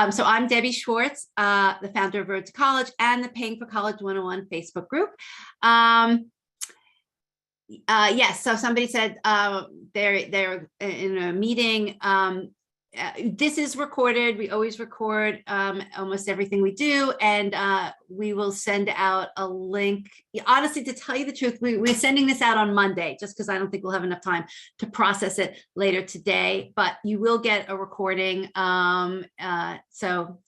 So I'm Debbie Schwartz, the founder of Road to College and the Paying for College 101 Facebook group. Yes, so somebody said they're in a meeting. This is recorded. We always record almost everything we do, and we will send out a link. Honestly, to tell you the truth, we're sending this out on Monday just because I don't think we'll have enough time to process it later today, but you will get a recording. So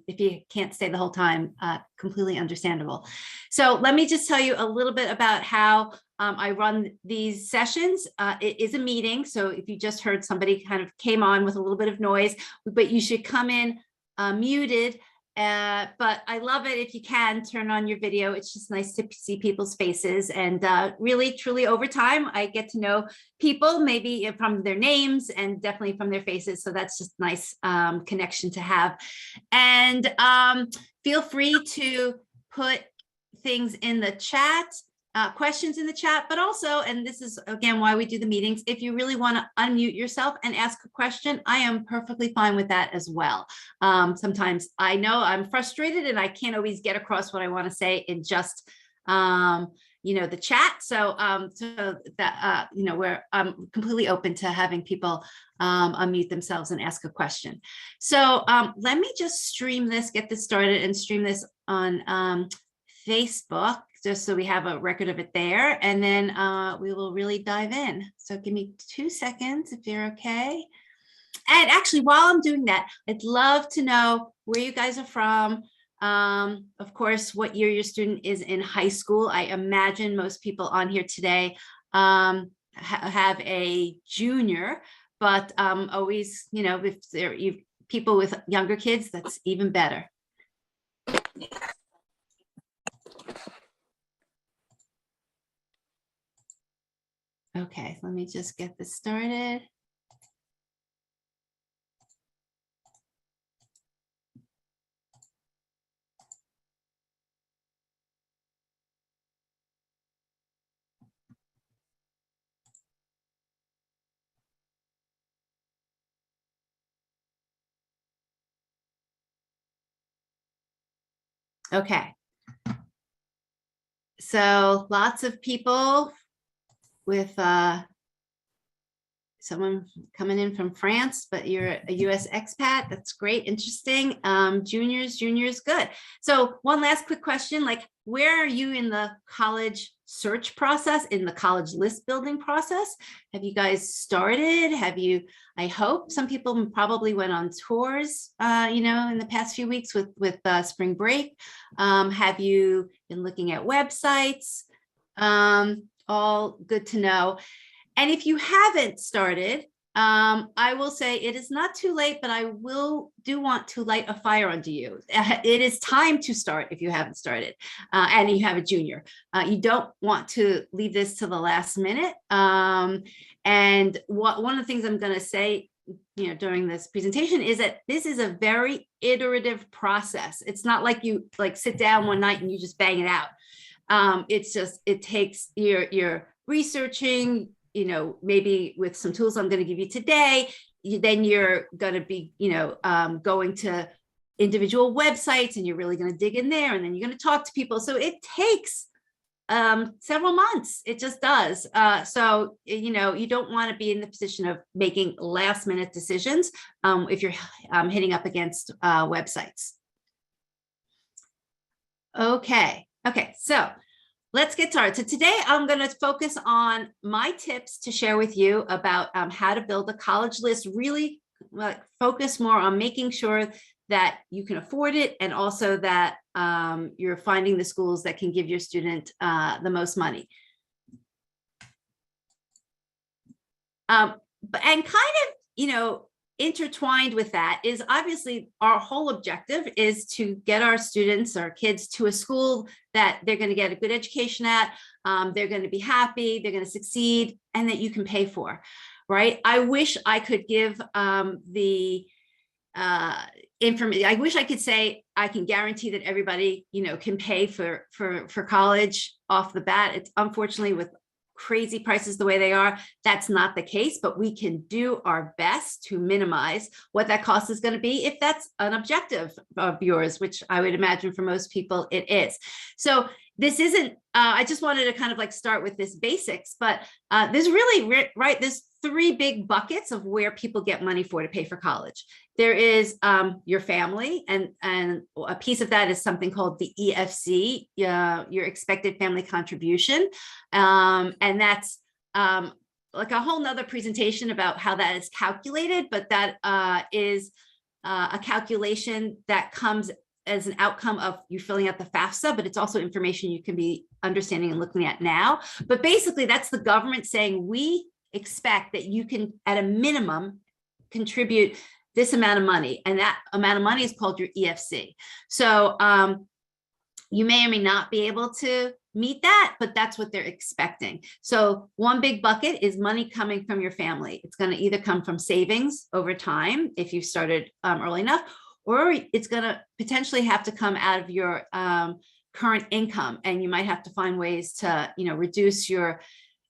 if you can't stay the whole time, completely understandable. So let me just tell you a little bit about how I run these sessions. It is a meeting, so if you just heard somebody kind of came on with a little bit of noise, but you should come in muted. But I love it if you can turn on your video. It's just nice to see people's faces, and really, truly, over time, I get to know people, maybe from their names and definitely from their faces. So that's just nice connection to have. And feel free to put things in the chat. Questions in the chat, but also, and this is again why we do the meetings, if you really want to unmute yourself and ask a question, I am perfectly fine with that as well. Sometimes I know I'm frustrated and I can't always get across what I want to say in just the chat. So so that where I'm completely open to having people unmute themselves and ask a question. So let me just stream this, get this started, and stream this on Facebook, just so we have a record of it there, and then we will really dive in. So give me 2 seconds if you're okay. And actually, while I'm doing that, I'd love to know where you guys are from. Of course, what year your student is in high school. I imagine most people on here today have a junior, but always, if there are people with younger kids, that's even better. Okay, let me just get this started. Okay. So lots of people with someone coming in from France, but you're a US expat. That's great, interesting. Juniors, good. So one last quick question, like where are you in the college search process, in the college list building process? Have you guys started? Have you, I hope some people probably went on tours, in the past few weeks with spring break. Have you been looking at websites? All good to know. And if you haven't started, I will say it is not too late, but I do want to light a fire under you. It is time to start if you haven't started and you have a junior. You don't want to leave this to the last minute. And one of the things I'm going to say during this presentation is that this is a very iterative process. It's not like you sit down one night and you just bang it out. It's just, it takes your researching, maybe with some tools I'm going to give you today, then you're going to be, going to individual websites and you're really going to dig in there, and then you're going to talk to people. So it takes several months. It just does. So, you don't want to be in the position of making last minute decisions if you're hitting up against websites. Okay, so let's get started. So today I'm going to focus on my tips to share with you about how to build a college list, really focus more on making sure that you can afford it, and also that you're finding the schools that can give your student the most money. And kind of, intertwined with that is obviously our whole objective is to get our students, our kids, to a school that they're going to get a good education at, they're going to be happy, they're going to succeed, and that you can pay for, right? I wish I could give the information. I wish I could say I can guarantee that everybody, can pay for college off the bat. It's unfortunately with crazy prices the way they are, that's not the case, but we can do our best to minimize what that cost is going to be if that's an objective of yours, which I would imagine for most people it is. So this isn't, I just wanted to kind of like start with this basics, but there's really, right, there's three big buckets of where people get money to pay for college. There is your family, and a piece of that is something called the EFC, your expected family contribution. And that's like a whole nother presentation about how that is calculated, but that is a calculation that comes as an outcome of you filling out the FAFSA, but it's also information you can be understanding and looking at now. But basically that's the government saying, we expect that you can, at a minimum, contribute this amount of money, and that amount of money is called your EFC. So you may or may not be able to meet that, but that's what they're expecting. So one big bucket is money coming from your family. It's going to either come from savings over time, if you started early enough, or it's going to potentially have to come out of your current income, and you might have to find ways to, reduce your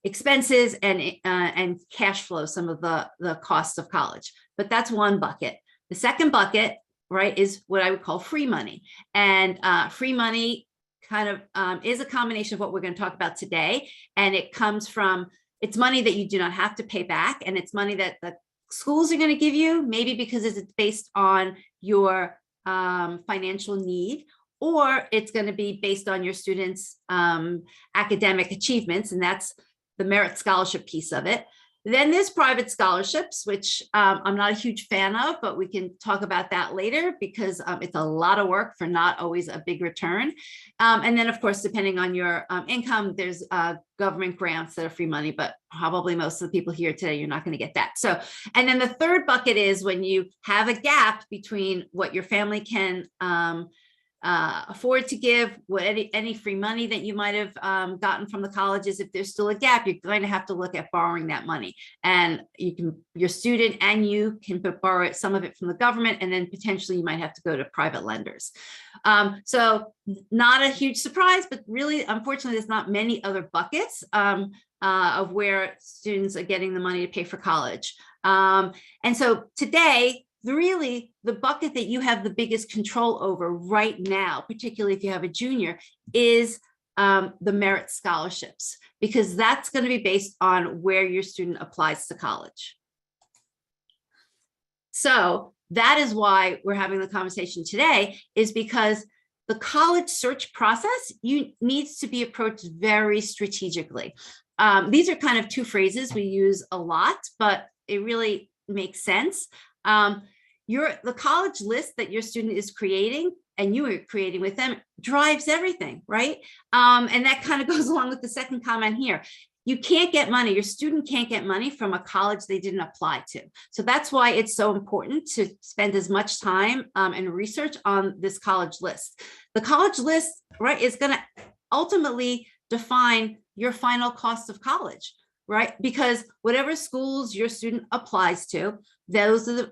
expenses and cash flow some of the costs of college. But that's one bucket. The second bucket, right, is what I would call free money. And free money kind of is a combination of what we're going to talk about today. And it comes from, it's money that you do not have to pay back. And it's money that the schools are going to give you, maybe because it's based on your financial need, or it's going to be based on your students' academic achievements. And that's the merit scholarship piece of it. Then there's private scholarships, which I'm not a huge fan of, but we can talk about that later because it's a lot of work for not always a big return. And then, of course, depending on your income, there's government grants that are free money, but probably most of the people here today, you're not going to get that. So, and then the third bucket is when you have a gap between what your family can afford to give, what any free money that you might have gotten from the colleges. If there's still a gap, you're going to have to look at borrowing that money, and your student and you can borrow some of it from the government, and then potentially you might have to go to private lenders. So not a huge surprise, but really, unfortunately, there's not many other buckets of where students are getting the money to pay for college. And so today, really, the bucket that you have the biggest control over right now, particularly if you have a junior, is the merit scholarships, because that's going to be based on where your student applies to college. So that is why we're having the conversation today, is because the college search process needs to be approached very strategically. These are kind of two phrases we use a lot, but it really makes sense. The college list that your student is creating and you are creating with them drives everything, right? And that kind of goes along with the second comment here. You can't get money, your student can't get money from a college they didn't apply to. So that's why it's so important to spend as much time and research on this college list. The college list, right, is going to ultimately define your final cost of college, right? Because whatever schools your student applies to, that's a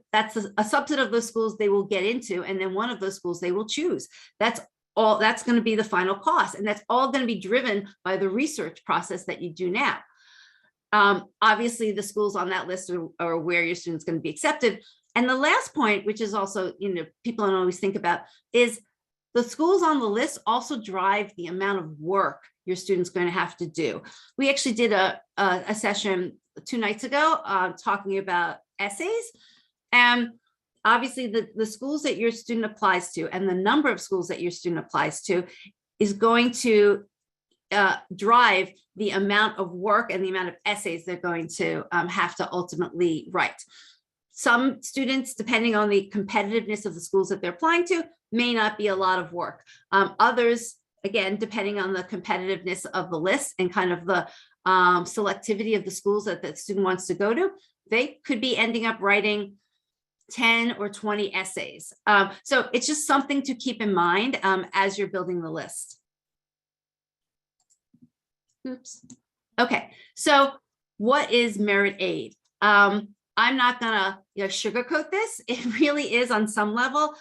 subset of those schools they will get into, and then one of those schools they will choose. That's going to be the final cost, and that's all going to be driven by the research process that you do now. Obviously, the schools on that list are where your student's going to be accepted. And the last point, which is also, people don't always think about, is the schools on the list also drive the amount of work your student's going to have to do. We actually did a session 2 nights ago talking about essays, and obviously the schools that your student applies to and the number of schools that your student applies to is going to drive the amount of work and the amount of essays they're going to have to ultimately write. Some students, depending on the competitiveness of the schools that they're applying to, may not be a lot of work. Others, again, depending on the competitiveness of the list and kind of the selectivity of the schools that the student wants to go to, they could be ending up writing 10 or 20 essays. So it's just something to keep in mind as you're building the list. Oops. Okay, so what is merit aid? I'm not gonna sugarcoat this. It really is on some level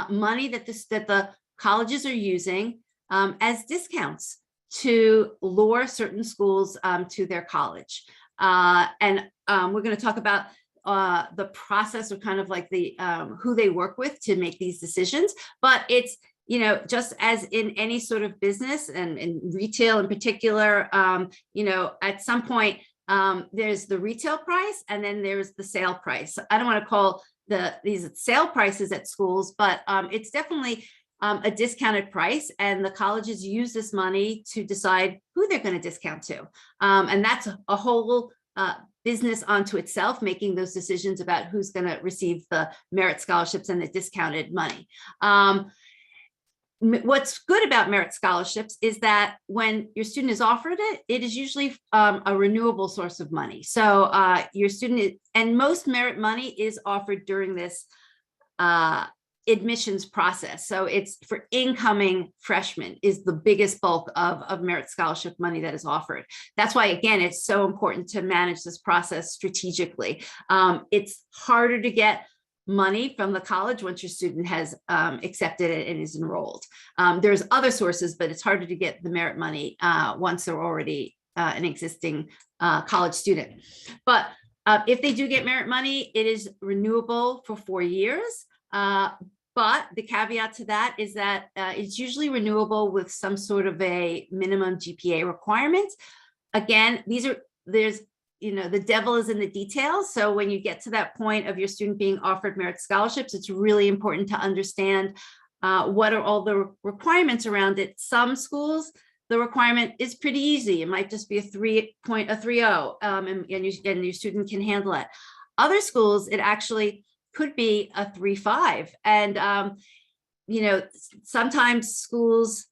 money that the colleges are using as discounts to lure certain schools to their college. And we're going to talk about the process, or kind of like the who they work with to make these decisions. But it's, you know, just as in any sort of business, and in retail in particular, you know, at some point there's the retail price, and then there's the sale price. I don't want to call these sale prices at schools, but it's definitely a discounted price, and the colleges use this money to decide who they're going to discount to. And that's a whole business onto itself, making those decisions about who's going to receive the merit scholarships and the discounted money. What's good about merit scholarships is that when your student is offered it, it is usually a renewable source of money. So your student and most merit money is offered during this admissions process. So it's for incoming freshmen is the biggest bulk of merit scholarship money that is offered. That's why, again, it's so important to manage this process strategically. It's harder to get money from the college once your student has accepted it and is enrolled. There's other sources, but it's harder to get the merit money once they're already an existing college student. But if they do get merit money, it is renewable for 4 years. But the caveat to that is that it's usually renewable with some sort of a minimum GPA requirement. Again, there's you know, the devil is in the details. So when you get to that point of your student being offered merit scholarships, it's really important to understand what are all the requirements around it. Some schools, the requirement is pretty easy. It might just be a 3.0, and your student can handle it. Other schools, it actually could be a 3.5. And, you know, sometimes schools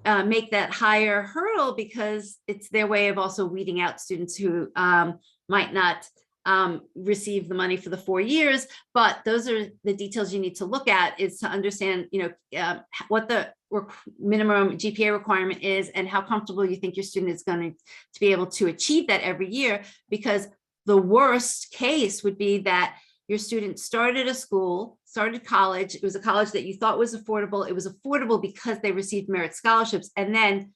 make that higher hurdle because it's their way of also weeding out students who might not receive the money for the 4 years. But those are the details you need to look at, is to understand, you know, what the minimum GPA requirement is and how comfortable you think your student is going to be able to achieve that every year. Because the worst case would be that your student started college, it was a college that you thought was affordable. It was affordable because they received merit scholarships. And then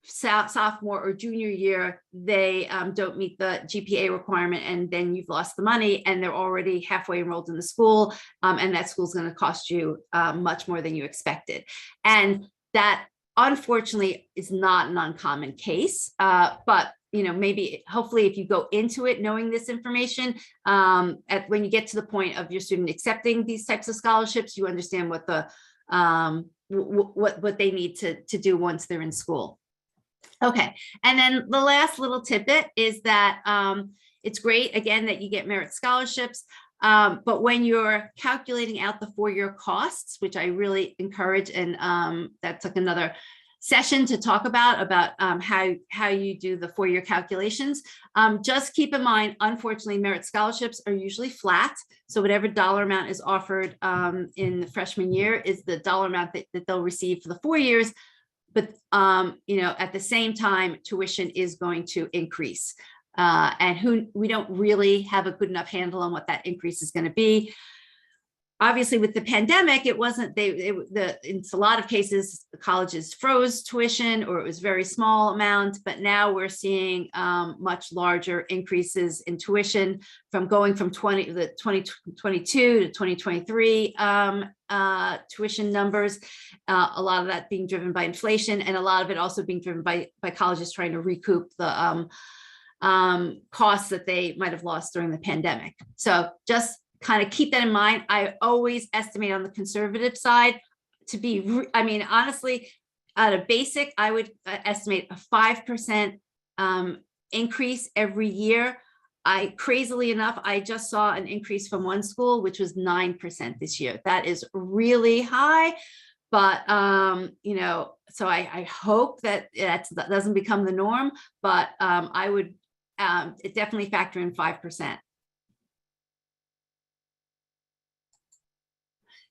sophomore or junior year, they don't meet the GPA requirement, and then you've lost the money, and they're already halfway enrolled in the school, and that school's going to cost you much more than you expected. And that, unfortunately, is not an uncommon case, but you know, maybe hopefully if you go into it knowing this information, when you get to the point of your student accepting these types of scholarships, you understand what the what they need to do once they're in school. Okay, and then the last little tidbit is that it's great, again, that you get merit scholarships, but when you're calculating out the 4-year costs, which I really encourage, and that's like another session to talk about how you do the 4-year calculations. Just keep in mind, unfortunately, merit scholarships are usually flat. So whatever dollar amount is offered in the freshman year is the dollar amount that they'll receive for the 4 years. But you know, at the same time, tuition is going to increase. And we don't really have a good enough handle on what that increase is going to be. Obviously, with the pandemic, it wasn't, in a lot of cases, the colleges froze tuition, or it was very small amount, but now we're seeing much larger increases in tuition going from 2022 to 2023 tuition numbers. A lot of that being driven by inflation, and a lot of it also being driven by colleges trying to recoup the costs that they might have lost during the pandemic. So just kind of keep that in mind. I always estimate on the conservative side to be, I mean, honestly, at a basic, I would estimate a 5% increase every year. Crazily enough, I just saw an increase from one school, which was 9% this year. That is really high, but you know, so I hope that that doesn't become the norm, but I would definitely factor in 5%.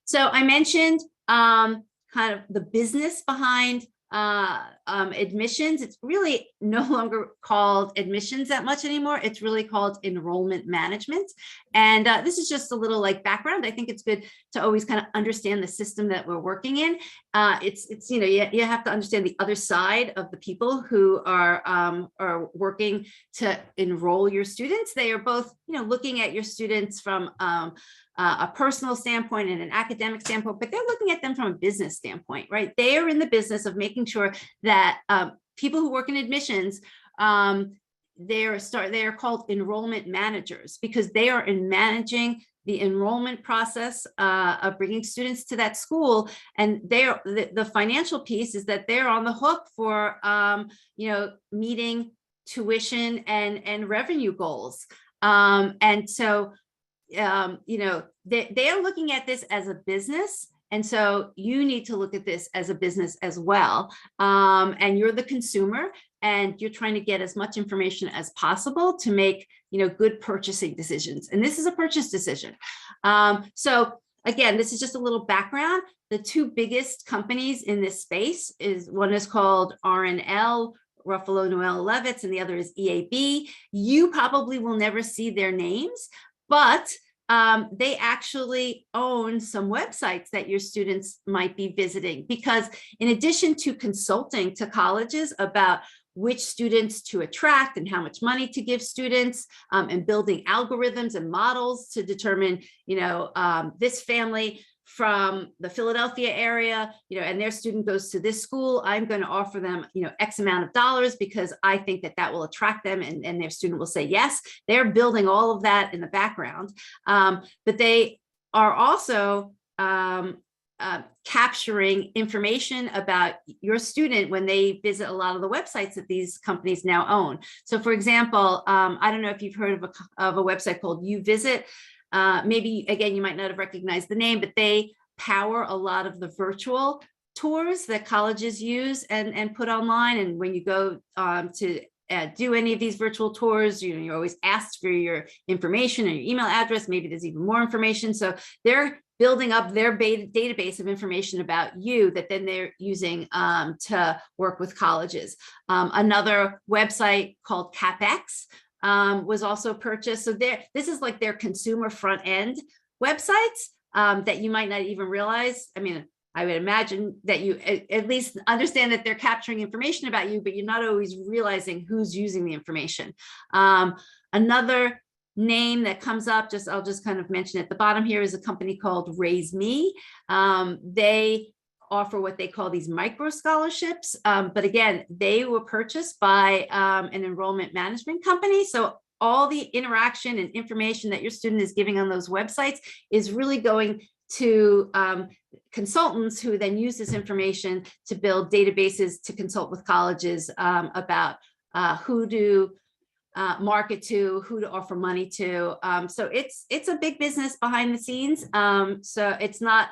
So I mentioned kind of the business behind admissions. It's really no longer called admissions that much anymore. It's really called enrollment management. And this is just a little like background. I think it's good to always kind of understand the system that we're working in. It's you have to understand the other side of the people who are working to enroll your students. They are both looking at your students from a personal standpoint and an academic standpoint, but they're looking at them from a business standpoint, right? They are in the business of making sure that people who work in admissions, they are called enrollment managers, because they are in managing the enrollment process of bringing students to that school. And the financial piece is that they're on the hook for meeting tuition and revenue goals. And so they are looking at this as a business. And so you need to look at this as a business as well. And you're the consumer, and you're trying to get as much information as possible to make good purchasing decisions. And this is a purchase decision. So again, this is just a little background. The two biggest companies in this space one is called RNL, Ruffalo Noel Levitz, and the other is EAB. You probably will never see their names, but they actually own some websites that your students might be visiting, because in addition to consulting to colleges about which students to attract and how much money to give students, and building algorithms and models to determine, this family from the Philadelphia area, and their student goes to this school, I'm going to offer them, X amount of dollars because I think that will attract them, and their student will say yes. They're building all of that in the background. But they are also capturing information about your student when they visit a lot of the websites that these companies now own. So for example, I don't know if you've heard of a website called UVisit. Maybe, again, you might not have recognized the name, but they power a lot of the virtual tours that colleges use and put online. And when you go to do any of these virtual tours, you're always asked for your information and your email address. Maybe there's even more information. So they're building up their database of information about you that then they're using to work with colleges. Another website called Capex was also purchased. So this is like their consumer front end websites that you might not even realize. I mean, I would imagine that you at least understand that they're capturing information about you, but you're not always realizing who's using the information. Another name that comes up, I'll just kind of mention at the bottom here, is a company called Raise Me. They offer what they call these micro scholarships. But again, they were purchased by an enrollment management company. So all the interaction and information that your student is giving on those websites is really going to consultants who then use this information to build databases to consult with colleges about who to market to, who to offer money to. So it's a big business behind the scenes. So it's not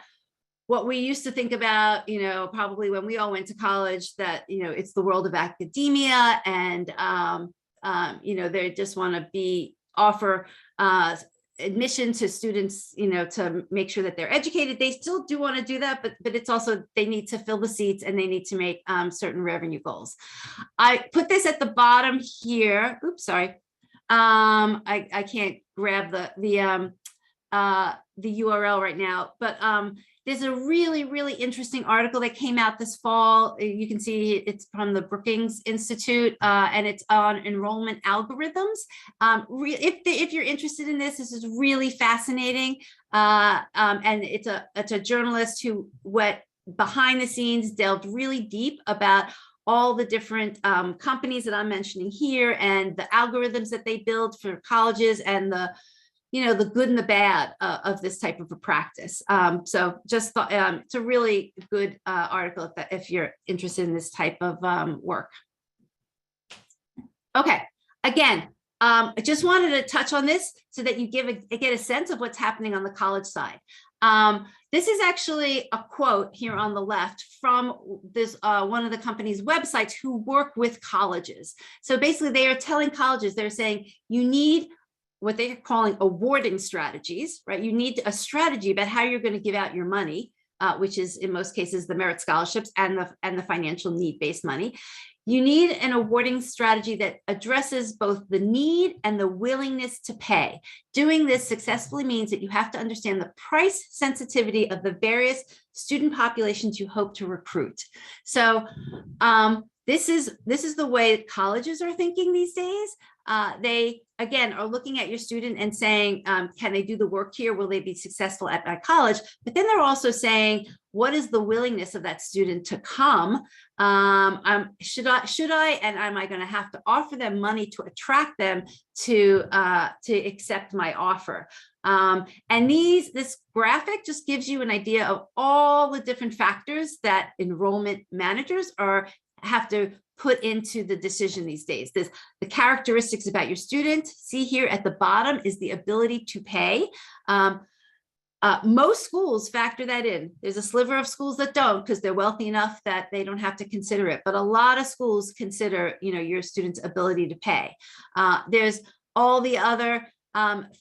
what we used to think about, probably when we all went to college, that, it's the world of academia and, they just want to offer admission to students, to make sure that they're educated. They still do want to do that, but it's also, they need to fill the seats and they need to make certain revenue goals. I put this at the bottom here. Oops, sorry. I can't grab the URL right now, but there's a really, really interesting article that came out this fall. You can see it's from the Brookings Institute, and it's on enrollment algorithms. If you're interested in this is really fascinating. And it's a journalist who went behind the scenes, delved really deep about all the different companies that I'm mentioning here and the algorithms that they build for colleges and the good and the bad of this type of a practice. So just thought it's a really good article if you're interested in this type of work. Okay, again, I just wanted to touch on this so that you get a sense of what's happening on the college side. This is actually a quote here on the left from this one of the company's websites who work with colleges. So basically they are telling colleges, they're saying you need what they're calling awarding strategies, right? You need a strategy about how you're going to give out your money, which is in most cases the merit scholarships and the financial need-based money. You need an awarding strategy that addresses both the need and the willingness to pay. Doing this successfully means that you have to understand the price sensitivity of the various student populations you hope to recruit. So this is the way colleges are thinking these days. They, again, are looking at your student and saying, can they do the work here? Will they be successful at my college? But then they're also saying, what is the willingness of that student to come? Should I, and am I going to have to offer them money to attract them to accept my offer? And this graphic just gives you an idea of all the different factors that enrollment managers have to put into the decision these days. The characteristics about your student. See here at the bottom is the ability to pay. Most schools factor that in. There's a sliver of schools that don't, because they're wealthy enough that they don't have to consider it. But a lot of schools consider, your student's ability to pay. There's all the other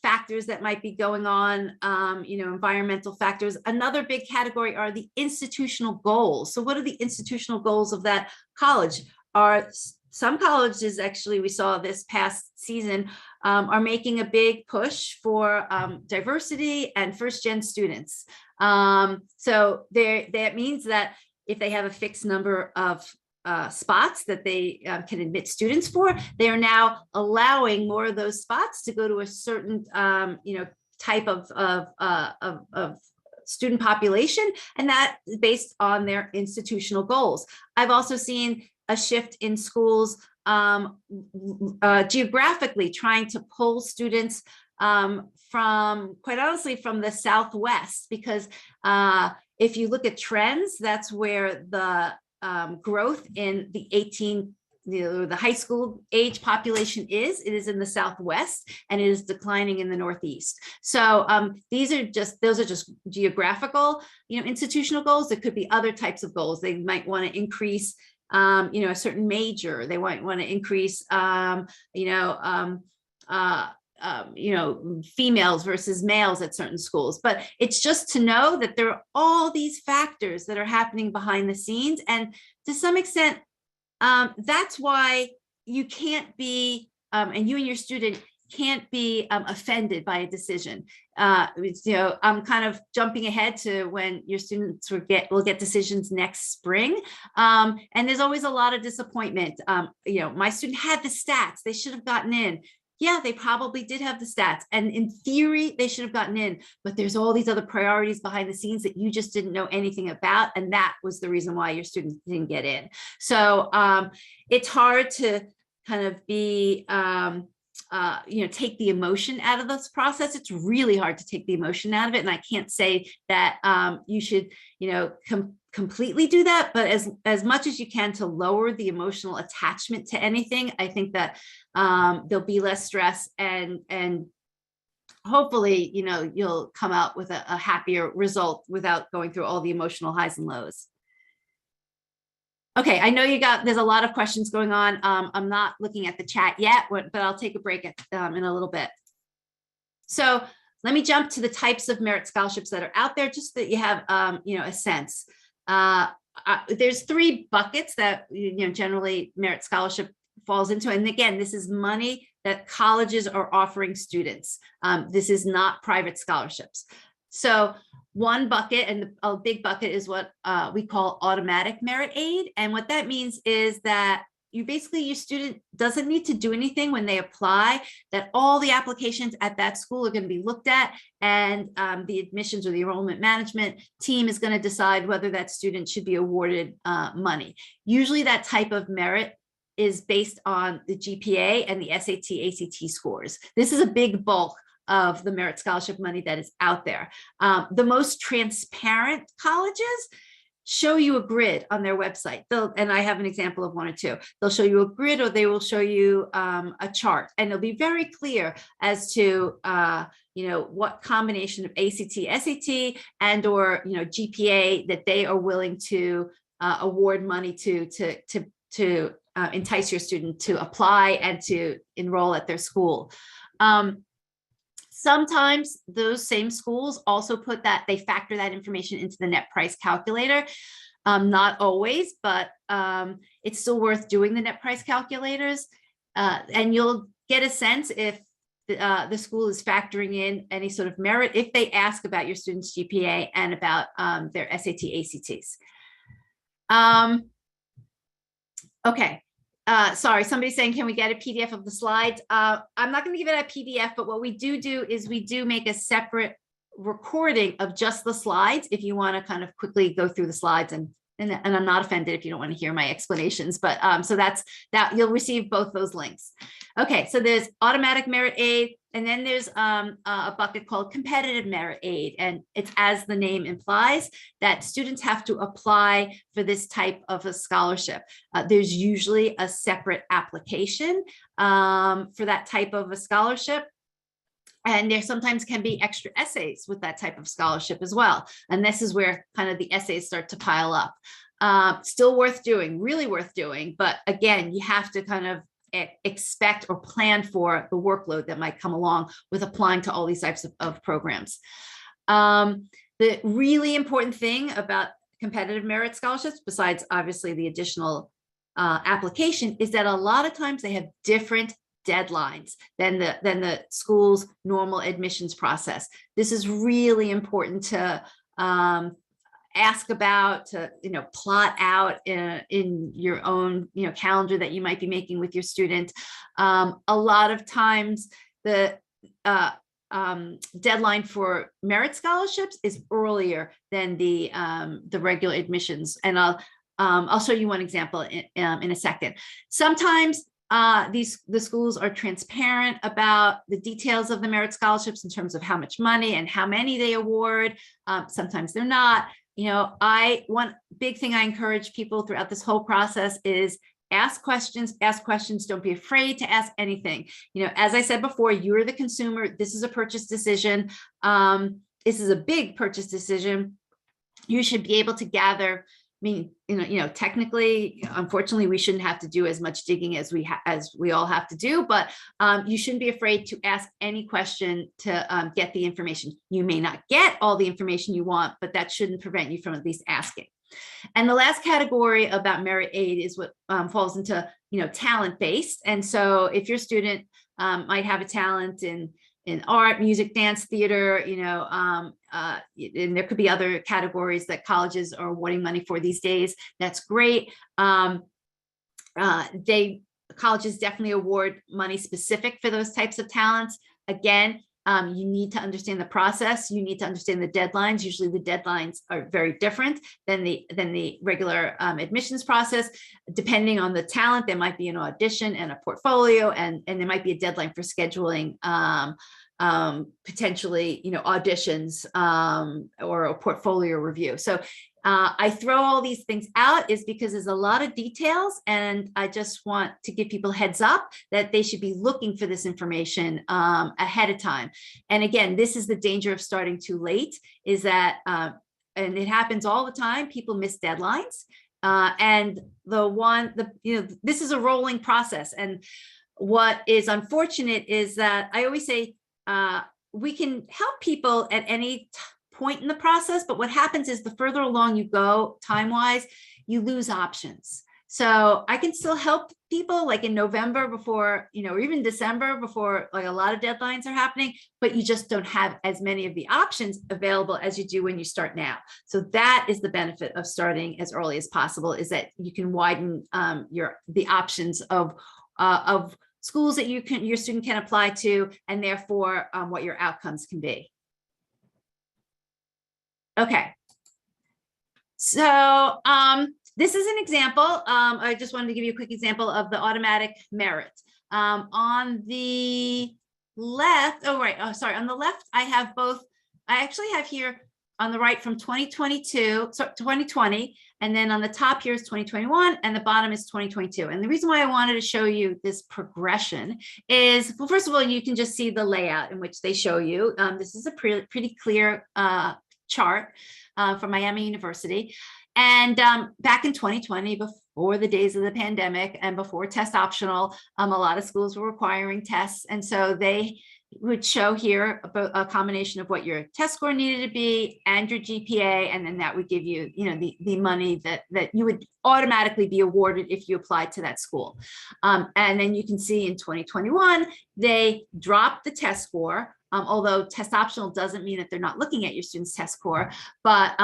factors that might be going on, environmental factors. Another big category are the institutional goals. So what are the institutional goals of that college? Some colleges, actually, we saw this past season, are making a big push for diversity and first-gen students. So that means that if they have a fixed number of spots that they can admit students for, they are now allowing more of those spots to go to a certain, type of student population, and that is based on their institutional goals. I've also seen a shift in schools geographically trying to pull students from, quite honestly, from the Southwest, because if you look at trends, that's where the growth in the high school age population is. It is in the Southwest, and it is declining in the Northeast. So those are just geographical, institutional goals. There could be other types of goals. They might want to increase a certain major. They might want to increase, females versus males at certain schools. But it's just to know that there are all these factors that are happening behind the scenes. And to some extent, that's why you can't be, and you and your student can't be offended by a decision. I'm kind of jumping ahead to when your students will get decisions next spring. And there's always a lot of disappointment. My student had the stats, they should have gotten in. Yeah, they probably did have the stats, and in theory, they should have gotten in, but there's all these other priorities behind the scenes that you just didn't know anything about, and that was the reason why your students didn't get in. So it's hard to kind of be, take the emotion out of this process. It's really hard to take the emotion out of it, and I can't say that you should, completely do that, but as much as you can to lower the emotional attachment to anything, I think that there'll be less stress, and hopefully, you'll come out with a happier result without going through all the emotional highs and lows. Okay, I know there's a lot of questions going on. I'm not looking at the chat yet, but I'll take a break in a little bit. So let me jump to the types of merit scholarships that are out there, just so that you have, a sense. There's three buckets that, generally merit scholarship falls into. And again, this is money that colleges are offering students. This is not private scholarships. So one bucket, and a big bucket, is what we call automatic merit aid. And what that means is that your student doesn't need to do anything when they apply, that all the applications at that school are going to be looked at, and the admissions or the enrollment management team is going to decide whether that student should be awarded money. Usually that type of merit is based on the GPA and the SAT, ACT scores. This is a big bulk of the merit scholarship money that is out there. The most transparent colleges show you a grid on their website. And I have an example of one or two. They'll show you a grid, or they will show you a chart, and it'll be very clear as to what combination of ACT, SAT, and or GPA that they are willing to award money to entice your student to apply and to enroll at their school. Sometimes those same schools also they factor that information into the net price calculator. Not always, but it's still worth doing the net price calculators. And you'll get a sense if the school is factoring in any sort of merit if they ask about your students' GPA and about their SAT, ACTs. Okay. Sorry, somebody's saying, can we get a PDF of the slides? I'm not going to give it a PDF, but what we do is we do make a separate recording of just the slides if you want to kind of quickly go through the slides, and I'm not offended if you don't want to hear my explanations, but so that's that. You'll receive both those links. Okay, so there's automatic merit aid, and then there's a bucket called competitive merit aid, and it's, as the name implies, that students have to apply for this type of a scholarship. There's usually a separate application for that type of a scholarship. And there sometimes can be extra essays with that type of scholarship as well. And this is where kind of the essays start to pile up. Still worth doing, really worth doing. But again, you have to kind of expect or plan for the workload that might come along with applying to all these types of programs. The really important thing about competitive merit scholarships, besides obviously the additional application, is that a lot of times they have different deadlines than the school's normal admissions process. This is really important to ask about, to plot out in your own calendar that you might be making with your student. A lot of times the deadline for merit scholarships is earlier than the regular admissions, and I'll show you one example in a second. Sometimes the schools are transparent about the details of the merit scholarships in terms of how much money and how many they award. Sometimes they're not. One big thing I encourage people throughout this whole process is ask questions, don't be afraid to ask anything. As I said before, you're the consumer. This is a purchase decision. This is a big purchase decision. You should be able to gather. Technically, unfortunately, we shouldn't have to do as much digging as we all have to do, but you shouldn't be afraid to ask any question to get the information. You may not get all the information you want, but that shouldn't prevent you from at least asking. And the last category about merit aid is what falls into talent-based. And so if your student might have a talent in art, music, dance, theater, and there could be other categories that colleges are awarding money for these days. That's great. Colleges definitely award money specific for those types of talents. Again, you need to understand the process. You need to understand the deadlines. Usually the deadlines are very different than the regular admissions process. Depending on the talent, there might be an audition and a portfolio, and there might be a deadline for scheduling potentially auditions or a portfolio review. So I throw all these things out is because there's a lot of details, and I just want to give people heads up that they should be looking for this information ahead of time. And again, this is the danger of starting too late, is that and it happens all the time, people miss deadlines, and this is a rolling process. And what is unfortunate is that I always say we can help people at any point in the process, but what happens is the further along you go time-wise, you lose options. So I can still help people like in November before, or even December before like a lot of deadlines are happening, but you just don't have as many of the options available as you do when you start now. So that is the benefit of starting as early as possible, is that you can widen the options of schools that your student can apply to, and therefore what your outcomes can be. Okay, so this is an example. I just wanted to give you a quick example of the automatic merit. On the left, on the left, I have both. I actually have here on the right from 2020, and then on the top here is 2021, and the bottom is 2022. And the reason why I wanted to show you this progression is, well, first of all, you can just see the layout in which they show you. This is a pretty clear chart from Miami University. And back in 2020, before the days of the pandemic and before test optional, a lot of schools were requiring tests. And so they would show here about a combination of what your test score needed to be and your GPA, and then that would give you, the money that you would automatically be awarded if you applied to that school. And then you can see in 2021, they dropped the test score. Although test optional doesn't mean that they're not looking at your student's test score, but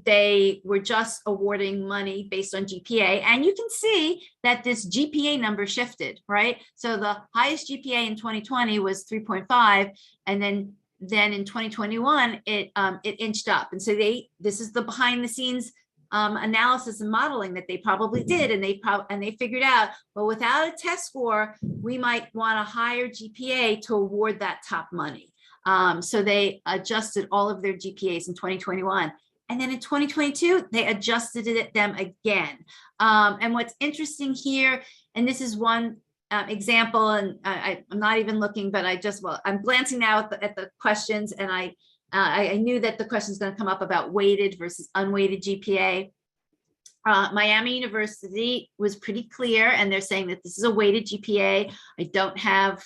they were just awarding money based on GPA. And you can see that this GPA number shifted, right? So the highest GPA in 2020 was 3.5, and then in 2021, it inched up. And so this is the behind the scenes analysis and modeling that they probably did, and they figured out, well, without a test score, we might want a higher GPA to award that top money. So they adjusted all of their GPAs in 2021, and then in 2022 they adjusted them again. And what's interesting here, and this is one example, and I'm not even looking, but I'm glancing now at the questions, and I knew that the question is going to come up about weighted versus unweighted GPA. Miami University was pretty clear, and they're saying that this is a weighted GPA. I don't have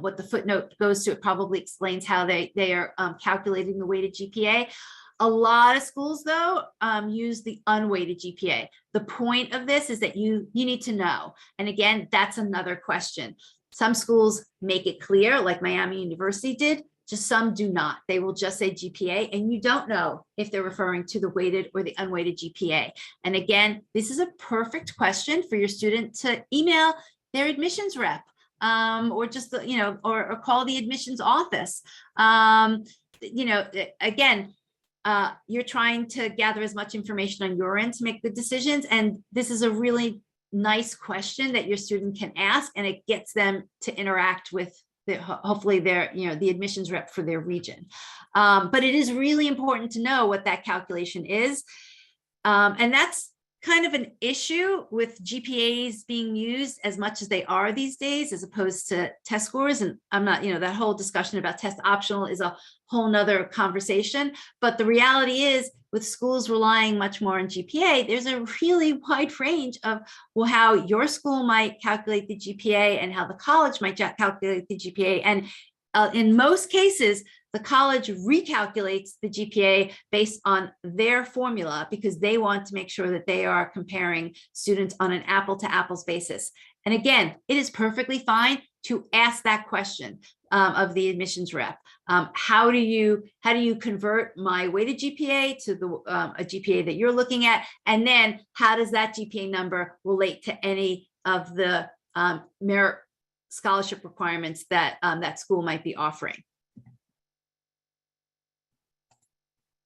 what the footnote goes to. It probably explains how they are calculating the weighted GPA. A lot of schools, though, use the unweighted GPA. The point of this is that you need to know. And again, that's another question. Some schools make it clear, like Miami University did. Just some do not. They will just say GPA, and you don't know if they're referring to the weighted or the unweighted GPA. And again, this is a perfect question for your student to email their admissions rep, or just, or call the admissions office. Again, you're trying to gather as much information on your end to make good decisions. And this is a really nice question that your student can ask, and it gets them to interact with hopefully their, the admissions rep for their region. But it is really important to know what that calculation is. And that's kind of an issue with GPAs being used as much as they are these days, as opposed to test scores. And I'm not, that whole discussion about test optional is a whole nother conversation. But the reality is, with schools relying much more on GPA, there's a really wide range of, well, how your school might calculate the GPA and how the college might calculate the GPA. And in most cases, the college recalculates the GPA based on their formula, because they want to make sure that they are comparing students on an apple to apples basis. And again, it is perfectly fine to ask that question of the admissions rep. How do you convert my weighted GPA to a GPA that you're looking at? And then how does that GPA number relate to any of the merit scholarship requirements that that school might be offering?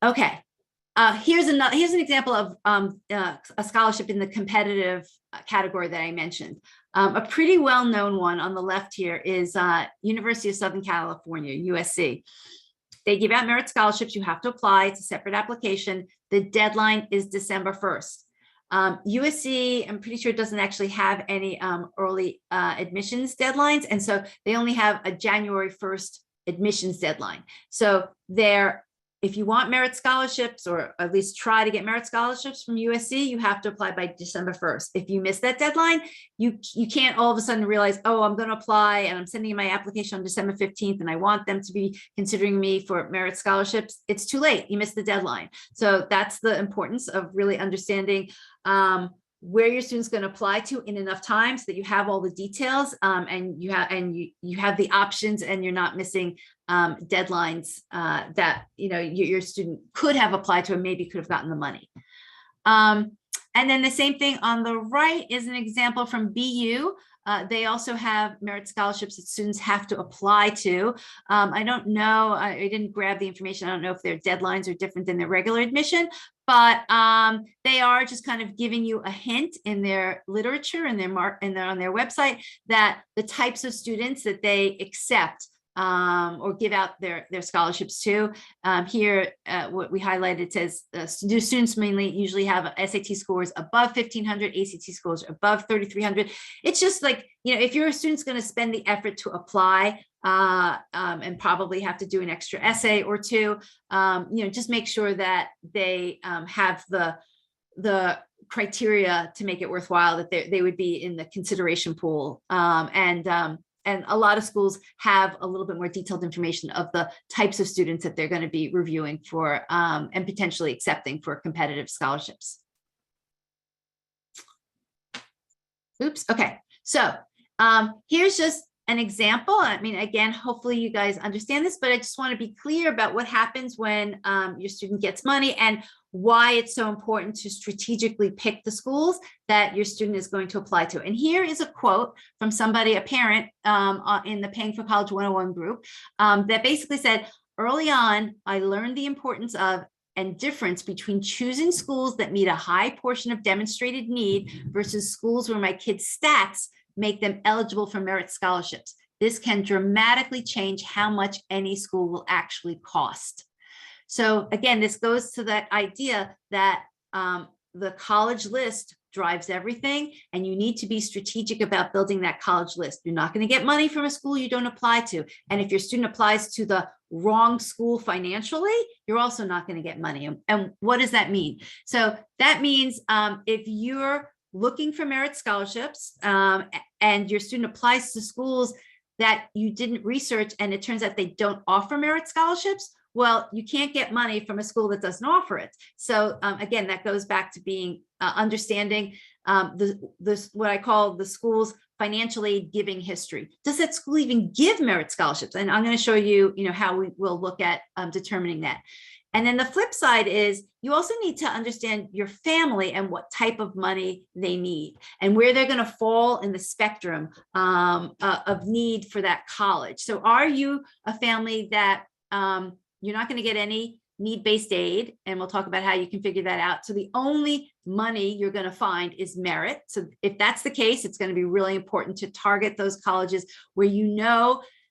Okay, here's an example of a scholarship in the competitive category that I mentioned. A pretty well-known one on the left here is University of Southern California, USC. They give out merit scholarships. You have to apply. It's a separate application. The deadline is December 1st. USC, I'm pretty sure, doesn't actually have any early admissions deadlines. And so they only have a January 1st admissions deadline. So if you want merit scholarships, or at least try to get merit scholarships from USC, you have to apply by December 1st. If you miss that deadline, you can't all of a sudden realize, oh, I'm going to apply and I'm sending in my application on December 15th and I want them to be considering me for merit scholarships. It's too late. You missed the deadline. So that's the importance of really understanding where your student's going to apply to in enough time so that you have all the details, and you have the options, and you're not missing deadlines that your student could have applied to and maybe could have gotten the money. And then the same thing on the right is an example from BU. They also have merit scholarships that students have to apply to. I don't know, I didn't grab the information. I don't know if their deadlines are different than their regular admission, but they are just kind of giving you a hint in their literature and on their website that the types of students that they accept or give out their scholarships to. Here, what we highlighted says students mainly usually have SAT scores above 1,500, ACT scores above 3,300. It's just like, if your student's going to spend the effort to apply and probably have to do an extra essay or two, just make sure that they have the criteria to make it worthwhile, that they would be in the consideration pool. And and a lot of schools have a little bit more detailed information of the types of students that they're going to be reviewing for and potentially accepting for competitive scholarships. Oops. Okay. So here's just an example. I mean, again, hopefully you guys understand this, but I just want to be clear about what happens when your student gets money and why it's so important to strategically pick the schools that your student is going to apply to. And here is a quote from somebody, a parent in the Paying for College 101 group that basically said, early on, I learned the importance of and difference between choosing schools that meet a high portion of demonstrated need versus schools where my kids' stats make them eligible for merit scholarships. This can dramatically change how much any school will actually cost. So again, this goes to that idea that the college list drives everything, and you need to be strategic about building that college list. You're not going to get money from a school you don't apply to. And if your student applies to the wrong school financially, you're also not going to get money. And what does that mean? So that means if you're looking for merit scholarships and your student applies to schools that you didn't research and it turns out they don't offer merit scholarships, well, you can't get money from a school that doesn't offer it. So again, that goes back to being understanding what I call the school's financial aid giving history. Does that school even give merit scholarships? And I'm going to show you, how we will look at determining that. And then the flip side is you also need to understand your family and what type of money they need and where they're going to fall in the spectrum of need for that college. So are you a family that you're not going to get any need-based aid, and we'll talk about how you can figure that out. So the only money you're going to find is merit. So if that's the case, it's going to be really important to target those colleges where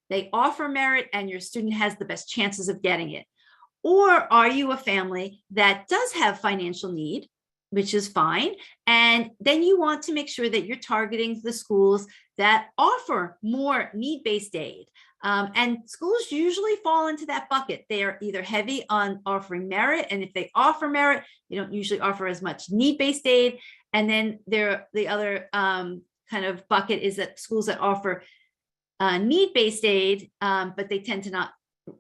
they offer merit and your student has the best chances of getting it. Or are you a family that does have financial need, which is fine, and then you want to make sure that you're targeting the schools that offer more need-based aid. And schools usually fall into that bucket. They are either heavy on offering merit, and if they offer merit, they don't usually offer as much need-based aid. And then the other kind of bucket is that schools that offer need-based aid, but they tend to not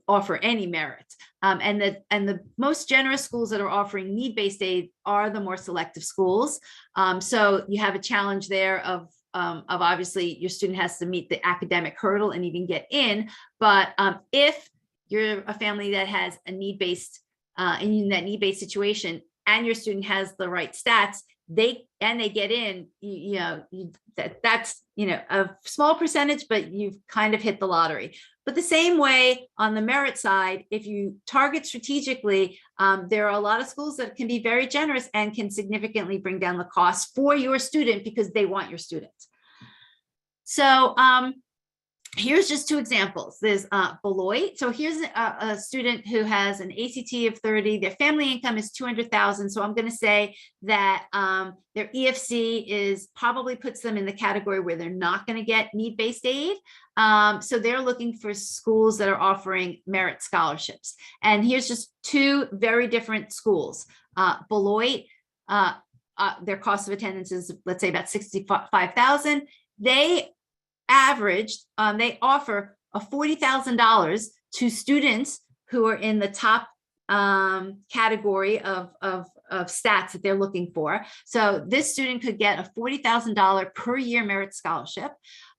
offer any merit. And the most generous schools that are offering need-based aid are the more selective schools. So you have a challenge there of obviously your student has to meet the academic hurdle and even get in. But if you're a family that has a need-based, in that need-based situation, and your student has the right stats, they get in, that's a small percentage, but you've kind of hit the lottery. But the same way on the merit side, if you target strategically, there are a lot of schools that can be very generous and can significantly bring down the cost for your student because they want your student. So here's just two examples. There's Beloit. So here's a student who has an ACT of 30. Their family income is 200,000. So I'm going to say that their EFC probably puts them in the category where they're not going to get need-based aid. So they're looking for schools that are offering merit scholarships. And here's just two very different schools. Beloit, their cost of attendance is, let's say, about 65,000. They offer a $40,000 to students who are in the top category of stats that they're looking for. So this student could get a $40,000 per year merit scholarship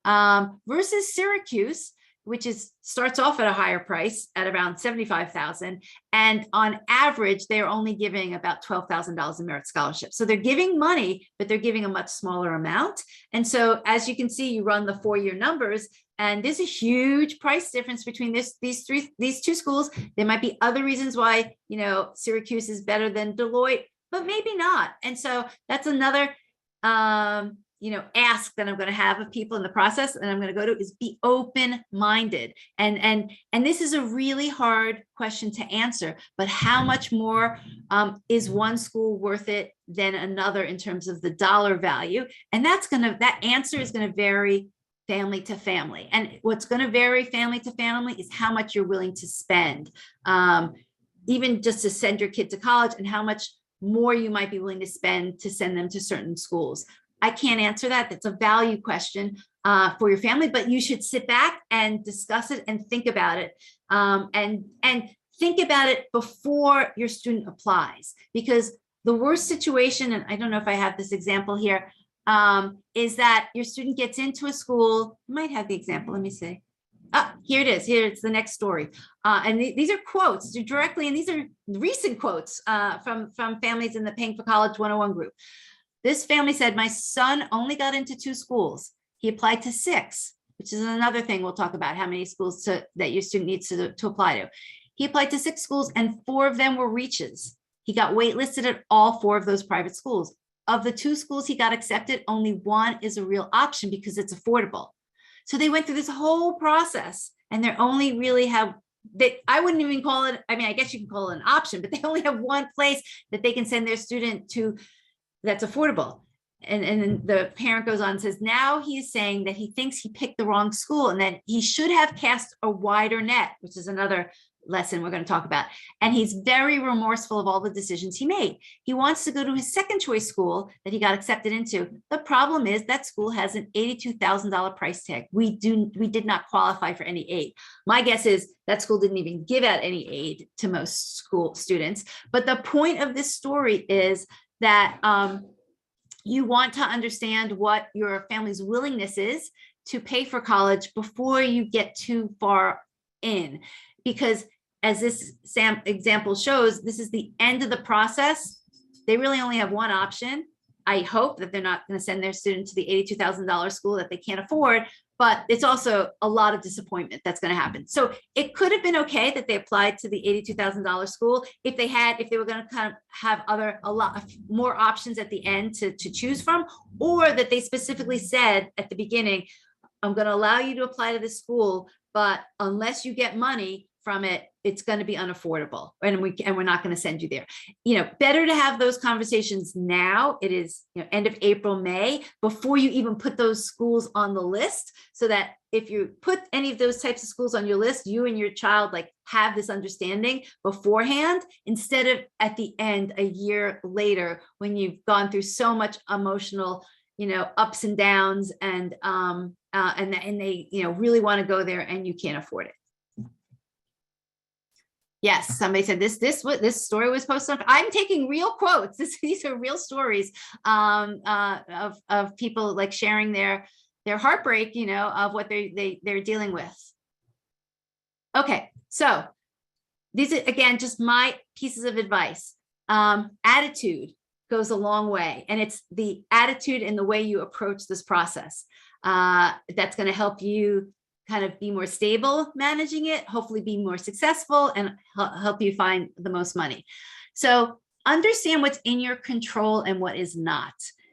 versus Syracuse, which starts off at a higher price at around $75,000. And on average, they're only giving about $12,000 in merit scholarships. So they're giving money, but they're giving a much smaller amount. And so as you can see, you run the 4-year numbers, and there's a huge price difference between these two schools. There might be other reasons why, Syracuse is better than Beloit, but maybe not. And so that's another ask that I'm going to have of people in the process, and I'm going to go to is be open-minded. And this is a really hard question to answer, but how much more is one school worth it than another in terms of the dollar value? And that answer is going to vary family to family. And what's going to vary family to family is how much you're willing to spend, even just to send your kid to college, and how much more you might be willing to spend to send them to certain schools. I can't answer that. That's a value question for your family, but you should sit back and discuss it and think about it. And think about it before your student applies, because the worst situation, and I don't know if I have this example here, is that your student gets into a school. I might have the example. Let me see. Here it is. Here it's the next story. And these are quotes directly, and these are recent quotes from families in the Paying for College 101 group. This family said, my son only got into 2 schools. He applied to 6, which is another thing we'll talk about, how many schools that your student needs to apply to. He applied to 6 schools and 4 of them were reaches. He got waitlisted at all 4 of those private schools. Of the 2 schools he got accepted, only 1 is a real option because it's affordable. So they went through this whole process, and they only really have, I wouldn't even call it, I mean, I guess you can call it an option, but they only have 1 place that they can send their student to that's affordable. And then the parent goes on and says, now he's saying that he thinks he picked the wrong school and that he should have cast a wider net, which is another lesson we're going to talk about. And he's very remorseful of all the decisions he made. He wants to go to his second choice school that he got accepted into. The problem is that school has an $82,000 price tag. We did not qualify for any aid. My guess is that school didn't even give out any aid to most school students. But the point of this story is that you want to understand what your family's willingness is to pay for college before you get too far in. Because as this example shows, this is the end of the process. They really only have 1 option. I hope that they're not going to send their student to the $82,000 school that they can't afford, but it's also a lot of disappointment that's going to happen. So it could have been okay that they applied to the $82,000 school if they were going to kind of have a lot more options at the end to choose from, or that they specifically said at the beginning, I'm going to allow you to apply to this school, but unless you get money from it, it's going to be unaffordable, and we're not going to send you there. Better to have those conversations now. It is end of April, May, before you even put those schools on the list, so that if you put any of those types of schools on your list, you and your child have this understanding beforehand, instead of at the end, a year later, when you've gone through so much emotional ups and downs, and they really want to go there and you can't afford it. Yes, somebody said this story was posted. I'm taking real quotes. These are real stories of people sharing their heartbreak, of what they're dealing with. Okay, so these are, again, just my pieces of advice. Attitude goes a long way, and it's the attitude and the way you approach this process that's going to help you kind of be more stable managing it, hopefully be more successful, and help you find the most money. So understand what's in your control and what is not.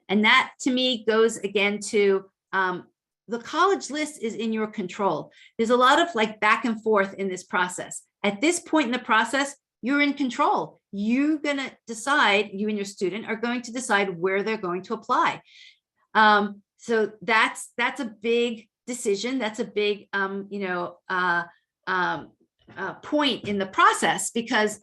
And that, to me, goes again to the college list is in your control. There's a lot of back and forth in this process. At this point in the process, you're in control. You're going to decide, you and your student are going to decide where they're going to apply. So that's a big decision. That's a big, point in the process, because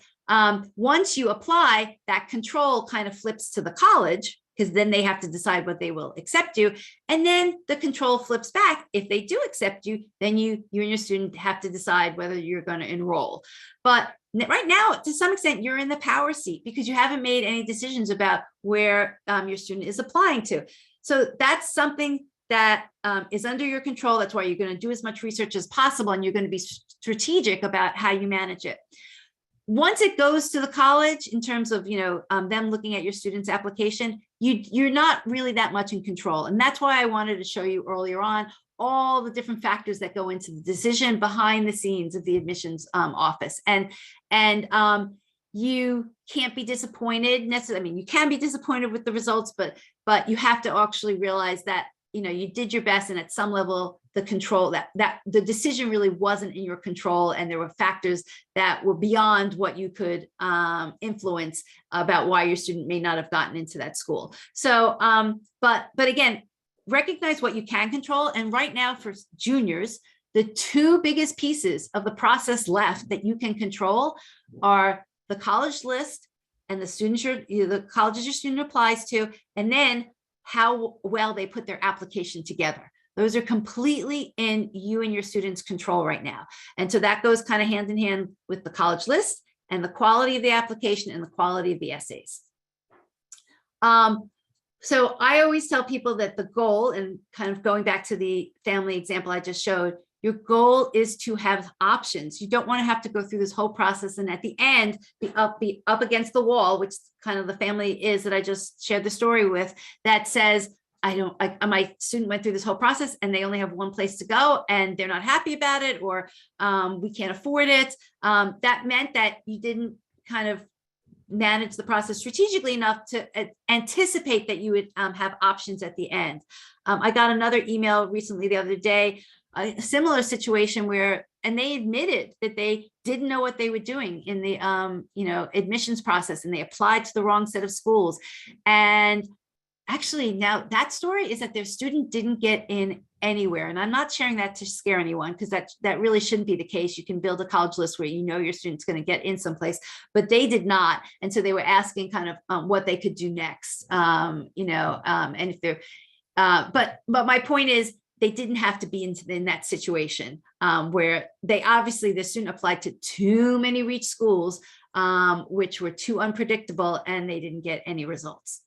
once you apply, that control kind of flips to the college, because then they have to decide what they will accept you. And then the control flips back. If they do accept you, then you and your student have to decide whether you're going to enroll. But right now, to some extent, you're in the power seat because you haven't made any decisions about where your student is applying to. So that's something that is under your control. That's why you're going to do as much research as possible, and you're going to be strategic about how you manage it. Once it goes to the college, in terms of them looking at your student's application, you're not really that much in control. And that's why I wanted to show you earlier on all the different factors that go into the decision behind the scenes of the admissions office. And you can't be disappointed necessarily. I mean, you can be disappointed with the results, but you have to actually realize that you did your best, and at some level, the control that the decision really wasn't in your control, and there were factors that were beyond what you could influence about why your student may not have gotten into that school. So, but again, recognize what you can control. And right now, for juniors, the 2 biggest pieces of the process left that you can control are the college list and the colleges your student applies to, and then how well they put their application together. Those are completely in you and your students' control right now. And so that goes kind of hand in hand with the college list and the quality of the application and the quality of the essays. So I always tell people that the goal, and kind of going back to the family example I just showed, your goal is to have options. You don't want to have to go through this whole process and at the end be up against the wall, which kind of the family is that I just shared the story with, that says, my student went through this whole process and they only have one place to go and they're not happy about it, or we can't afford it. That meant that you didn't kind of manage the process strategically enough to anticipate that you would have options at the end. I got another email recently the other day, a similar situation where, and they admitted that they didn't know what they were doing in the admissions process, and they applied to the wrong set of schools. And actually now that story is that their student didn't get in anywhere. And I'm not sharing that to scare anyone, because that really shouldn't be the case. You can build a college list where you know your student's going to get in someplace, but they did not. And so they were asking kind of what they could do next, and if they're, but my point is, they didn't have to be in that situation where they obviously, the student applied to too many reach schools, which were too unpredictable, and they didn't get any results.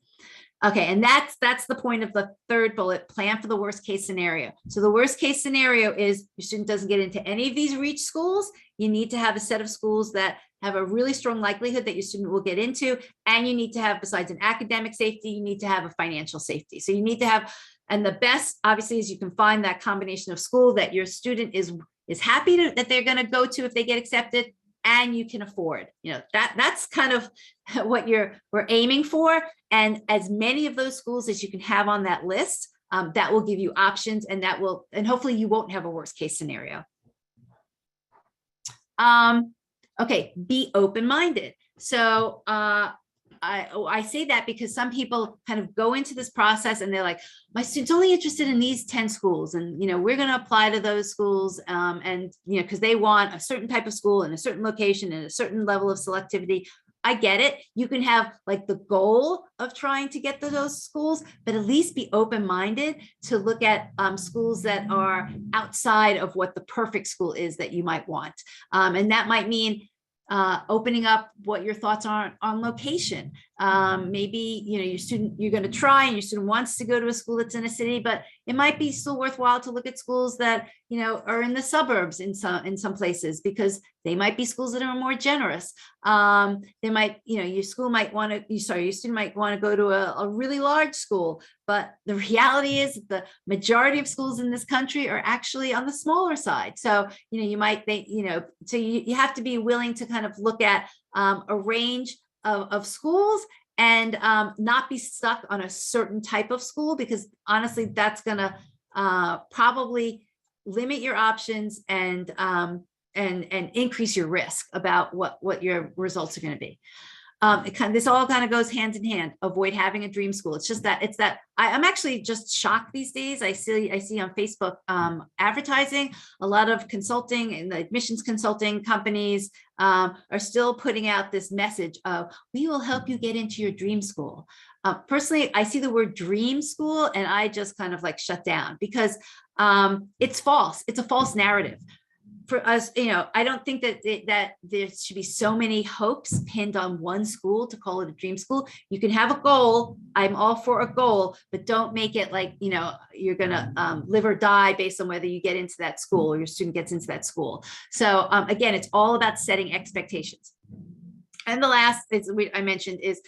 Okay, and that's the point of the third bullet, plan for the worst case scenario. So the worst case scenario is your student doesn't get into any of these reach schools. You need to have a set of schools that have a really strong likelihood that your student will get into, and you need to have, besides an academic safety, you need to have a financial safety. So you need to have, and the best obviously is you can find that combination of school that your student is happy that they're going to go to if they get accepted, and you can afford. That's kind of what we're aiming for. And as many of those schools as you can have on that list, that will give you options, and hopefully you won't have a worst case scenario. Okay, be open-minded. So I say that because some people kind of go into this process and they're like, my student's only interested in these 10 schools, and we're going to apply to those schools, and because they want a certain type of school in a certain location and a certain level of selectivity. I get it. You can have like the goal of trying to get to those schools, but at least be open-minded to look at schools that are outside of what the perfect school is that you might want. And that might mean opening up what your thoughts are on location. Maybe you're going to try, and your student wants to go to a school that's in a city, but it might be still worthwhile to look at schools that are in the suburbs in some places, because they might be schools that are more generous. They might, your student might want to go to a really large school, but the reality is the majority of schools in this country are actually on the smaller side. So, you might think, so you have to be willing to kind of look at a range of schools, and not be stuck on a certain type of school, because honestly, that's going to probably limit your options and increase your risk about what your results are going to be. This all kind of goes hand in hand. Avoid having a dream school. It's just that I'm actually just shocked these days. I see on Facebook advertising, a lot of consulting and the admissions consulting companies are still putting out this message of, we will help you get into your dream school. Personally, I see the word dream school and I just kind of like shut down, because it's false. It's a false narrative. For us, I don't think that there should be so many hopes pinned on one school to call it a dream school. You can have a goal. I'm all for a goal, but don't make it like, you're going to live or die based on whether you get into that school or your student gets into that school. So again, it's all about setting expectations. And the last is I mentioned is,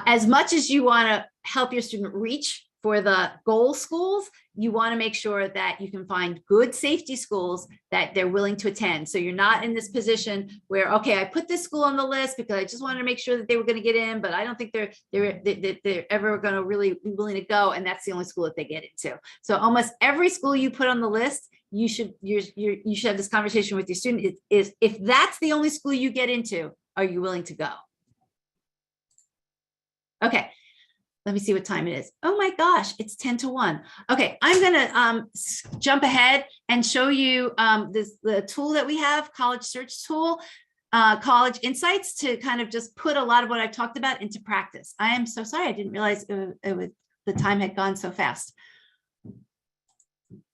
as much as you want to help your student reach for the goal schools, you want to make sure that you can find good safety schools that they're willing to attend. So you're not in this position where, okay, I put this school on the list because I just wanted to make sure that they were going to get in, but I don't think they're ever going to really be willing to go, and that's the only school that they get into. So almost every school you put on the list, you should have this conversation with your student. Is if that's the only school you get into, are you willing to go? Okay. Let me see what time it is. Oh my gosh, it's 10:01. Okay, I'm gonna jump ahead and show you the tool that we have, College Search Tool, College Insights, to kind of just put a lot of what I talked about into practice. I am so sorry, I didn't realize it would the time had gone so fast.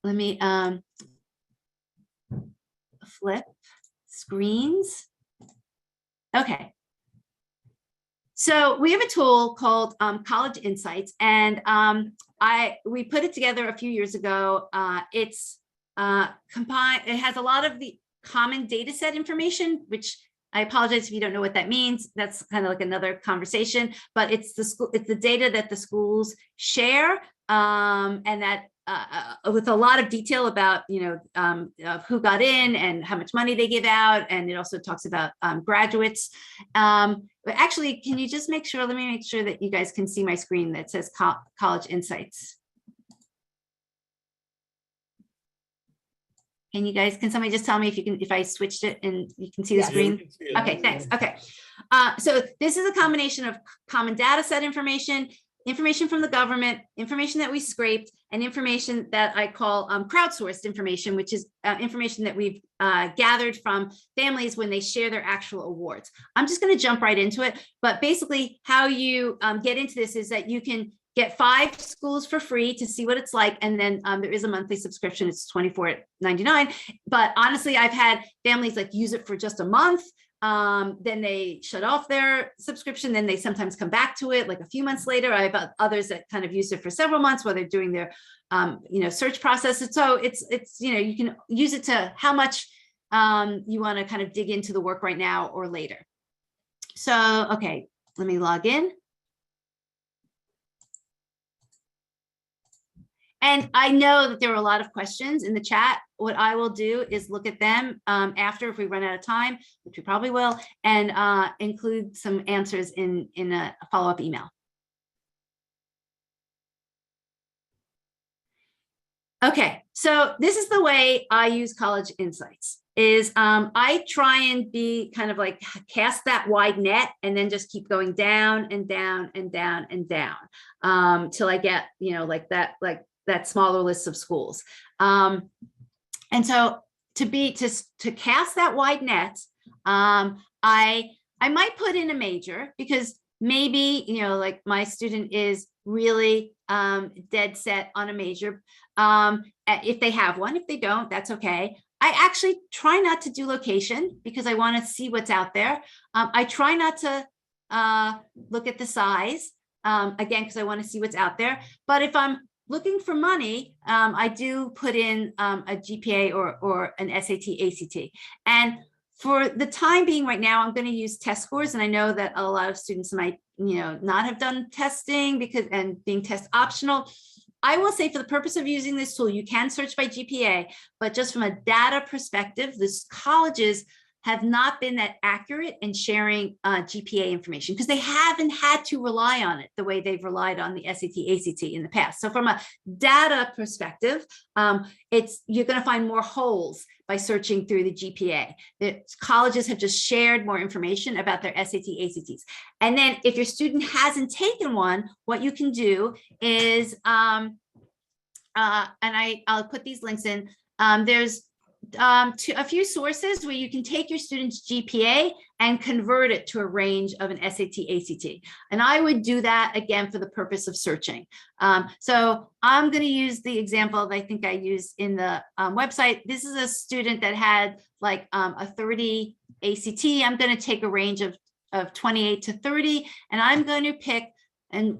Let me flip screens. Okay. So we have a tool called College Insights, and we put it together a few years ago. It's combined. It has a lot of the common data set information, which I apologize if you don't know what that means. That's kind of like another conversation, but it's the data that the schools share, and that with a lot of detail about, who got in and how much money they give out. And it also talks about graduates. But actually, can you just let me make sure that you guys can see my screen that says College Insights. Can somebody just tell me if I switched it and you can see the screen? Okay, thanks. Okay. So this is a combination of common data set information from the government, information that we scraped, and information that I call crowdsourced information, which is information that we've gathered from families when they share their actual awards. I'm just going to jump right into it. But basically how you get into this is that you can get 5 schools for free to see what it's like. And then there is a monthly subscription. It's $24.99. But honestly, I've had families like use it for just a month. Then they shut off their subscription. Then they sometimes come back to it like a few months later. I have others that kind of use it for several months while they're doing their, search process. And so it's, you can use it to how much you want to kind of dig into the work right now or later. So, okay, let me log in. And I know that there were a lot of questions in the chat. What I will do is look at them after, if we run out of time, which we probably will, and include some answers in a follow-up email. Okay, so this is the way I use College Insights. I try and be kind of like cast that wide net and then just keep going down and down and down and down till I get, that smaller list of schools. And so to cast that wide net, I might put in a major, because maybe, like my student is really dead set on a major. If they have one, if they don't, that's okay. I actually try not to do location because I want to see what's out there. I try not to look at the size, again, because I want to see what's out there. But if I'm looking for money, I do put in a GPA or an SAT, ACT. And for the time being right now, I'm going to use test scores. And I know that a lot of students might, not have done testing and being test optional. I will say, for the purpose of using this tool, you can search by GPA, but just from a data perspective, these colleges have not been that accurate in sharing GPA information because they haven't had to rely on it the way they've relied on the SAT, ACT in the past. So from a data perspective, you're going to find more holes by searching through the GPA. The colleges have just shared more information about their SAT, ACTs. And then if your student hasn't taken one, what you can do is, and I'll put these links in, there's to a few sources where you can take your student's GPA and convert it to a range of an SAT, ACT. And I would do that again for the purpose of searching. So I'm going to use the example that I think I used in the website. This is a student that had like a 30 ACT. I'm going to take a range of 28 to 30, and I'm going to pick and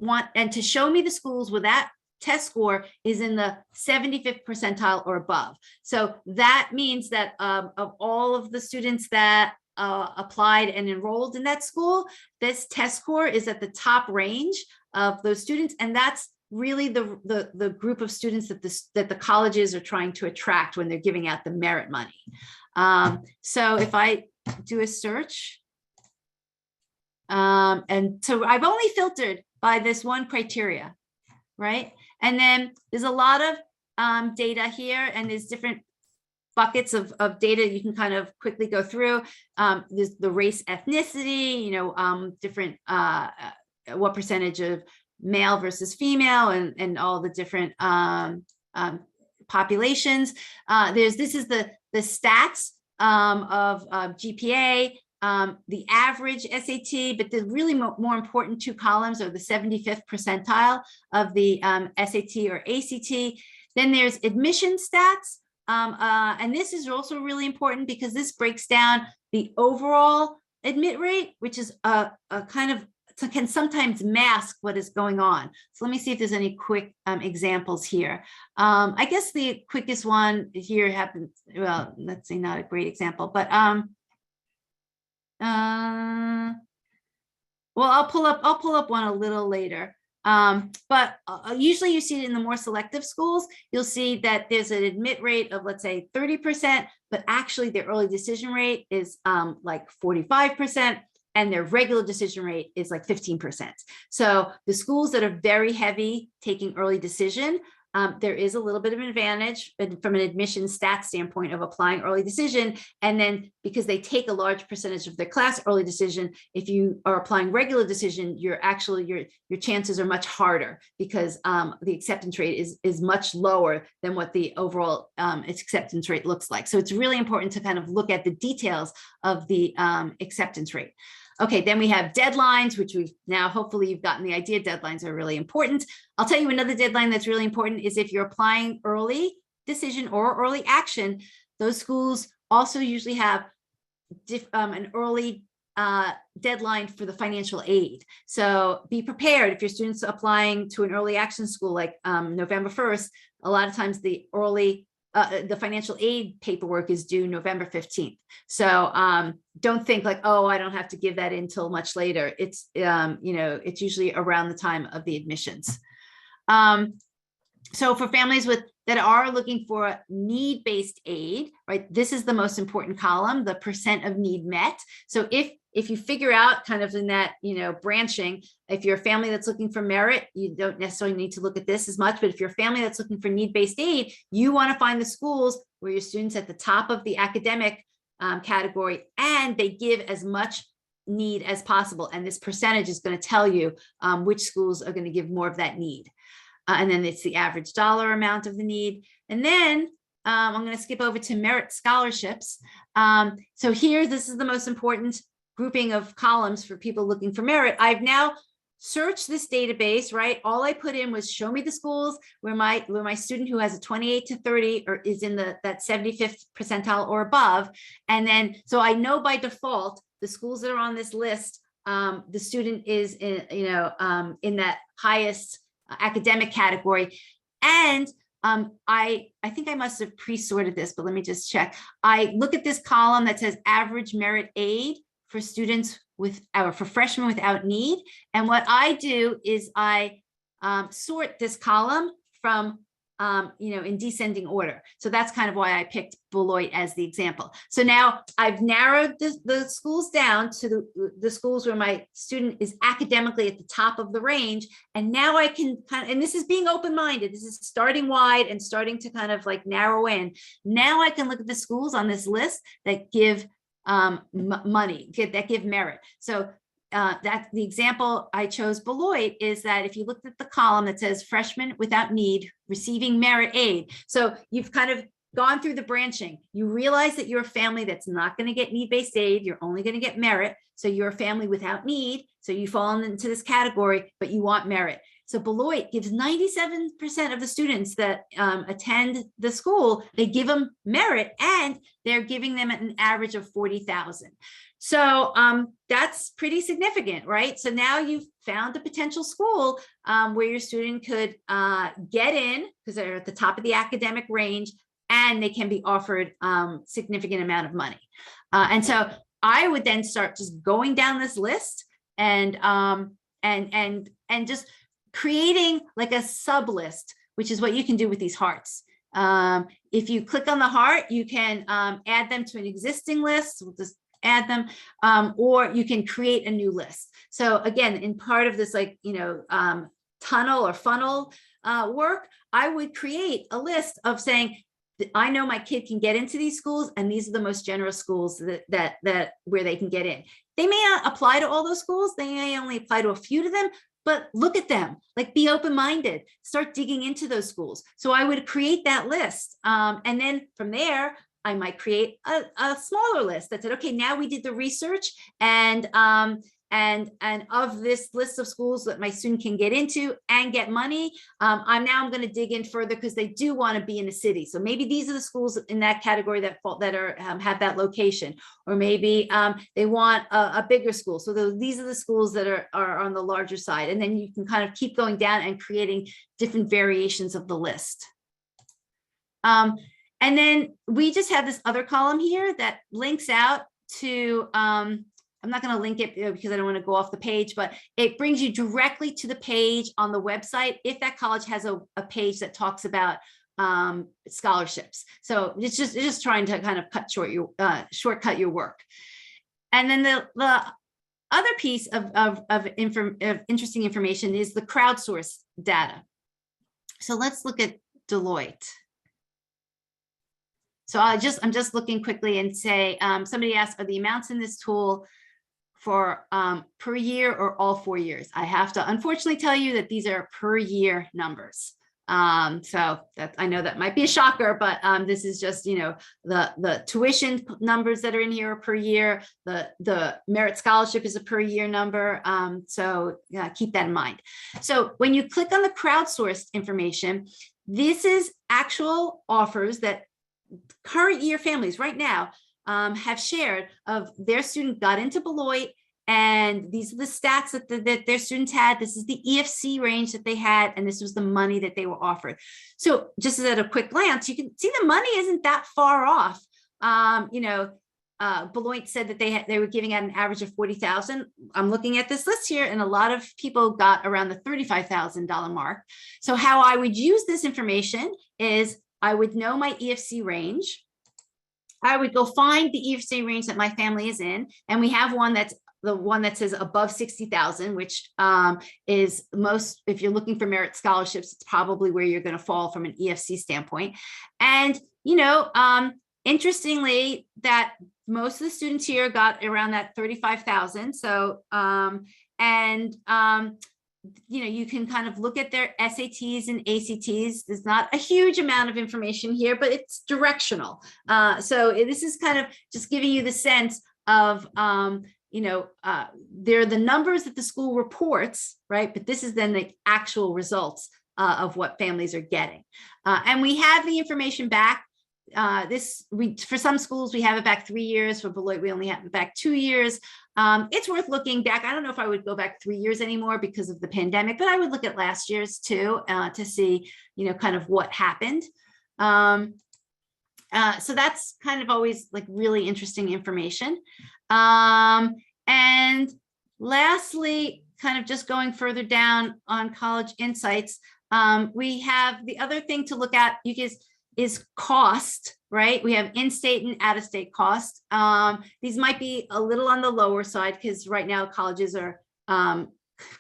to show me the schools where that test score is in the 75th percentile or above. So that means that of all of the students that applied and enrolled in that school, this test score is at the top range of those students. And that's really the group of students that the colleges are trying to attract when they're giving out the merit money. So if I do a search, and so I've only filtered by this one criteria, right? And then there's a lot of data here, and there's different buckets of data you can kind of quickly go through. There's the race, ethnicity, different, what percentage of male versus female, and all the different populations. This is the stats of GPA, the average SAT, but the really more important two columns are the 75th percentile of the SAT or ACT. Then there's admission stats. And this is also really important because this breaks down the overall admit rate, which is a kind of can sometimes mask what is going on. So let me see if there's any quick examples here. I guess the quickest one here happens, well, let's say not a great example, but well, I'll pull up one a little later. But usually you see it in the more selective schools. You'll see that there's an admit rate of, let's say, 30%, but actually their early decision rate is like 45%, and their regular decision rate is like 15%. So the schools that are very heavy taking early decision, there is a little bit of an advantage from an admission stats standpoint of applying early decision. And then because they take a large percentage of their class early decision, if you are applying regular decision, your chances are much harder because the acceptance rate is much lower than what the overall acceptance rate looks like. So it's really important to kind of look at the details of the acceptance rate. Okay, then we have deadlines, which we've now, hopefully you've gotten the idea, deadlines are really important. I'll tell you another deadline that's really important is if you're applying early decision or early action, those schools also usually have an early deadline for the financial aid. So be prepared if your students are applying to an early action school like November 1st, a lot of times the financial aid paperwork is due November 15th. So don't think like, oh, I don't have to give that in till much later. It's, it's usually around the time of the admissions. So for families that are looking for need-based aid, right, this is the most important column, the percent of need met. So if you figure out kind of in that, branching, if you're a family that's looking for merit, you don't necessarily need to look at this as much, but if you're a family that's looking for need-based aid, you want to find the schools where your students at the top of the academic category, and they give as much need as possible. And this percentage is going to tell you which schools are going to give more of that need. And then it's the average dollar amount of the need. And then I'm going to skip over to merit scholarships. So here, this is the most important grouping of columns for people looking for merit. I've now searched this database, right? All I put in was show me the schools where my student who has a 28 to 30 or is in that 75th percentile or above. And then, so I know by default, the schools that are on this list, the student is in, in that highest academic category. And I think I must have pre-sorted this, but let me just check. I look at this column that says average merit aid for students for freshmen without need. And what I do is I sort this column from, in descending order. So that's kind of why I picked Beloit as the example. So now I've narrowed the schools down to the schools where my student is academically at the top of the range. And now I can and this is being open-minded. This is starting wide and starting to kind of like narrow in. Now I can look at the schools on this list that give money, that give merit. So that the example I chose Beloit is that if you looked at the column that says freshmen without need receiving merit aid. So you've kind of gone through the branching. You realize that you're a family that's not going to get need-based aid. You're only going to get merit. So you're a family without need. So you fall into this category, but you want merit. So Beloit gives 97% of the students that attend the school, they give them merit, and they're giving them an average of 40,000. So that's pretty significant, right? So now you've found a potential school where your student could get in because they're at the top of the academic range, and they can be offered significant amount of money. And so I would then start just going down this list and just creating like a sub list, which is what you can do with these hearts. If you click on the heart, you can add them to an existing list. We'll just add them, or you can create a new list. So again, in part of this, tunnel or funnel work, I would create a list of saying, I know my kid can get into these schools, and these are the most generous schools that where they can get in. They may not apply to all those schools. They may only apply to a few of them, but look at them, like be open-minded, start digging into those schools. So I would create that list. And then from there, I might create a smaller list that said, okay, now we did the research, and of this list of schools that my student can get into and get money, I'm going to dig in further because they do want to be in a city. So maybe these are the schools in that category that are have that location, or maybe they want a bigger school. So these are the schools that are on the larger side, and then you can kind of keep going down and creating different variations of the list. And then we just have this other column here that links out to, I'm not going to link it because I don't want to go off the page, but it brings you directly to the page on the website if that college has a page that talks about scholarships. So it's just trying to kind of shortcut your work. And then the other piece of interesting information is the crowdsource data. So let's look at Deloitte. So I'm just looking quickly and say, somebody asked, are the amounts in this tool for per year or all 4 years? I have to unfortunately tell you that these are per year numbers. So that, I know that might be a shocker, but this is just, the tuition numbers that are in here are per year. The merit scholarship is a per year number. So keep that in mind. So when you click on the crowdsourced information, this is actual offers that current year families right now have shared of their student got into Beloit, and these are the stats that their students had. This is the EFC range that they had, and this was the money that they were offered. So just at a quick glance, you can see the money isn't that far off. Beloit said that they were giving out an average of $40,000. I'm looking at this list here, and a lot of people got around the $35,000 mark. So how I would use this information is I would know my EFC range. I would go find the EFC range that my family is in. And we have one that's the one that says above 60,000, which is most, if you're looking for merit scholarships, it's probably where you're going to fall from an EFC standpoint. And, interestingly, that most of the students here got around that 35,000. So, you can kind of look at their SATs and ACTs. There's not a huge amount of information here, but it's directional. So this is kind of just giving you the sense of, they're the numbers that the school reports, right? But this is then the actual results of what families are getting. And we have the information back. For some schools, we have it back 3 years. For Beloit, we only have it back 2 years. It's worth looking back. I don't know if I would go back 3 years anymore because of the pandemic, but I would look at last year's too, to see, kind of what happened. So that's kind of always like really interesting information. And lastly, kind of just going further down on College Insights, we have the other thing to look at, you guys, is cost, right? We have in-state and out-of-state cost. These might be a little on the lower side because right now colleges are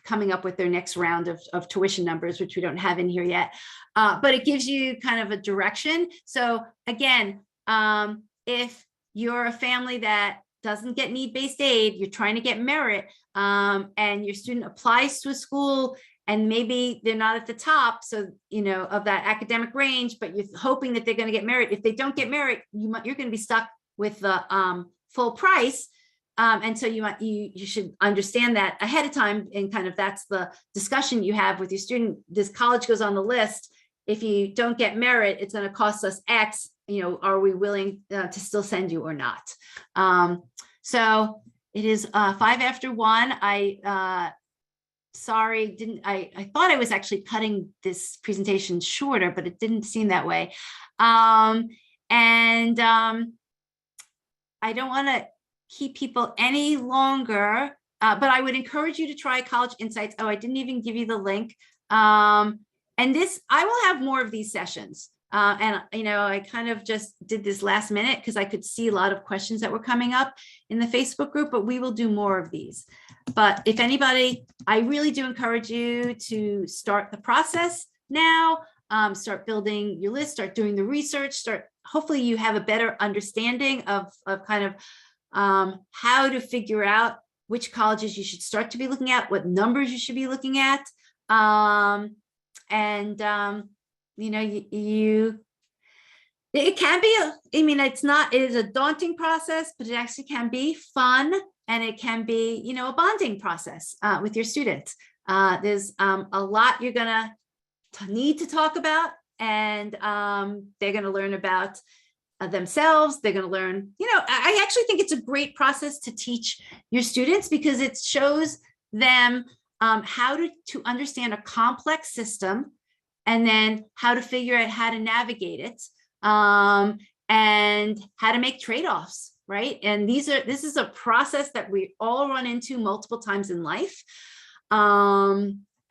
coming up with their next round of tuition numbers, which we don't have in here yet. But it gives you kind of a direction. So again, if you're a family that doesn't get need-based aid, you're trying to get merit, and your student applies to a school and maybe they're not at the top, so of that academic range, but you're hoping that they're going to get merit. If they don't get merit, you're going to be stuck with the full price, and so you should understand that ahead of time, and kind of that's the discussion you have with your student. This college goes on the list. If you don't get merit, it's going to cost us X. Are we willing to still send you or not? So it is 1:05. Sorry, I thought I was actually cutting this presentation shorter, but it didn't seem that way. I don't want to keep people any longer, but I would encourage you to try College Insights. Oh, I didn't even give you the link. And this, I will have more of these sessions. I kind of just did this last minute because I could see a lot of questions that were coming up in the Facebook group, but we will do more of these. But if anybody, I really do encourage you to start the process now, start building your list, start doing the research, hopefully you have a better understanding of kind of how to figure out which colleges you should start to be looking at, what numbers you should be looking at. It can be, I mean, it is a daunting process, but it actually can be fun, and it can be, a bonding process with your students. There's a lot you're gonna need to talk about, and they're gonna learn about themselves. They're gonna learn, I actually think it's a great process to teach your students, because it shows them how to understand a complex system, and then how to figure out how to navigate it, and how to make trade-offs, right? And this is a process that we all run into multiple times in life.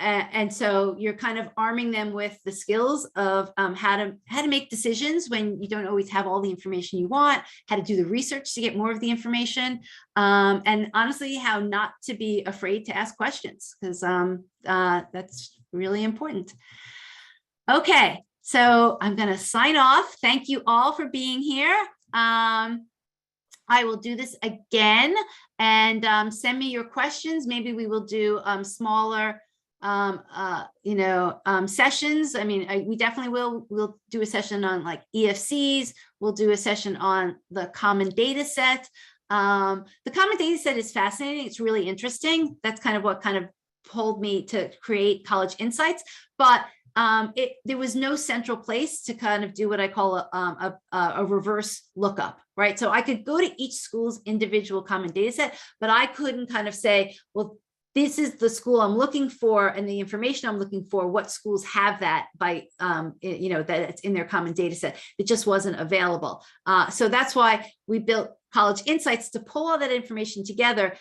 And so you're kind of arming them with the skills of how to make decisions when you don't always have all the information you want, how to do the research to get more of the information, and honestly, how not to be afraid to ask questions, because that's really important. Okay, so I'm going to sign off. Thank you all for being here. I will do this again, and send me your questions. Maybe we will do smaller sessions. I mean, we definitely we'll do a session on like EFCs. We'll do a session on the common data set. The common data set is fascinating. It's really interesting. That's kind of what kind of pulled me to create College Insights, but there was no central place to kind of do what I call a reverse lookup, right? So I could go to each school's individual common data set, but I couldn't kind of say, well, this is the school I'm looking for, and the information I'm looking for, what schools have that by, that it's in their common data set. It just wasn't available. So that's why we built College Insights, to pull all that information together,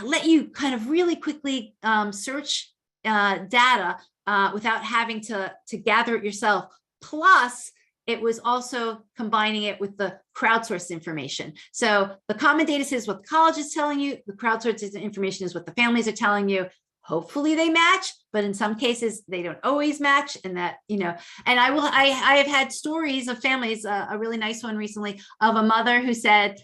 let you kind of really quickly search data without having to gather it yourself. Plus, it was also combining it with the crowdsourced information. So the common data set is what the college is telling you. The crowdsourced information is what the families are telling you. Hopefully they match, but in some cases they don't always match. And that, and I have had stories of families, a really nice one recently, of a mother who said,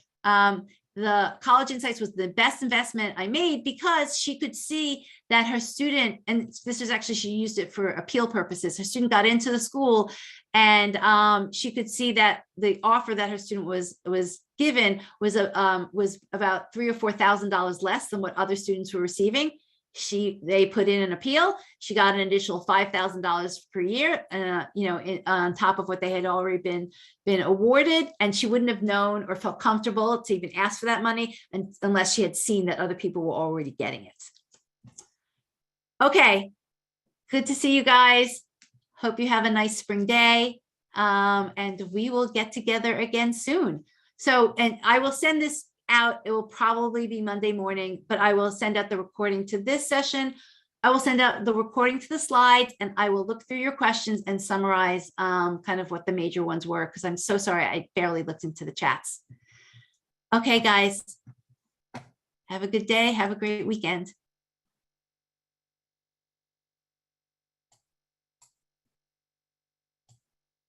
the College Insights was the best investment I made, because she could see that her student, and this is actually, she used it for appeal purposes. Her student got into the school, and she could see that the offer that her student was given was about $3,000 or $4,000 less than what other students were receiving. They put in an appeal. She got an additional $5,000 per year, on top of what they had already been awarded. And she wouldn't have known or felt comfortable to even ask for that money unless she had seen that other people were already getting it. Okay, good to see you guys. Hope you have a nice spring day, and we will get together again soon. So, and I will send this out. It will probably be Monday morning, but I will send out the recording to this session. I will send out the recording to the slides, and I will look through your questions and summarize kind of what the major ones were, because I'm so sorry I barely looked into the chats. Okay, guys, have a good day. Have a great weekend.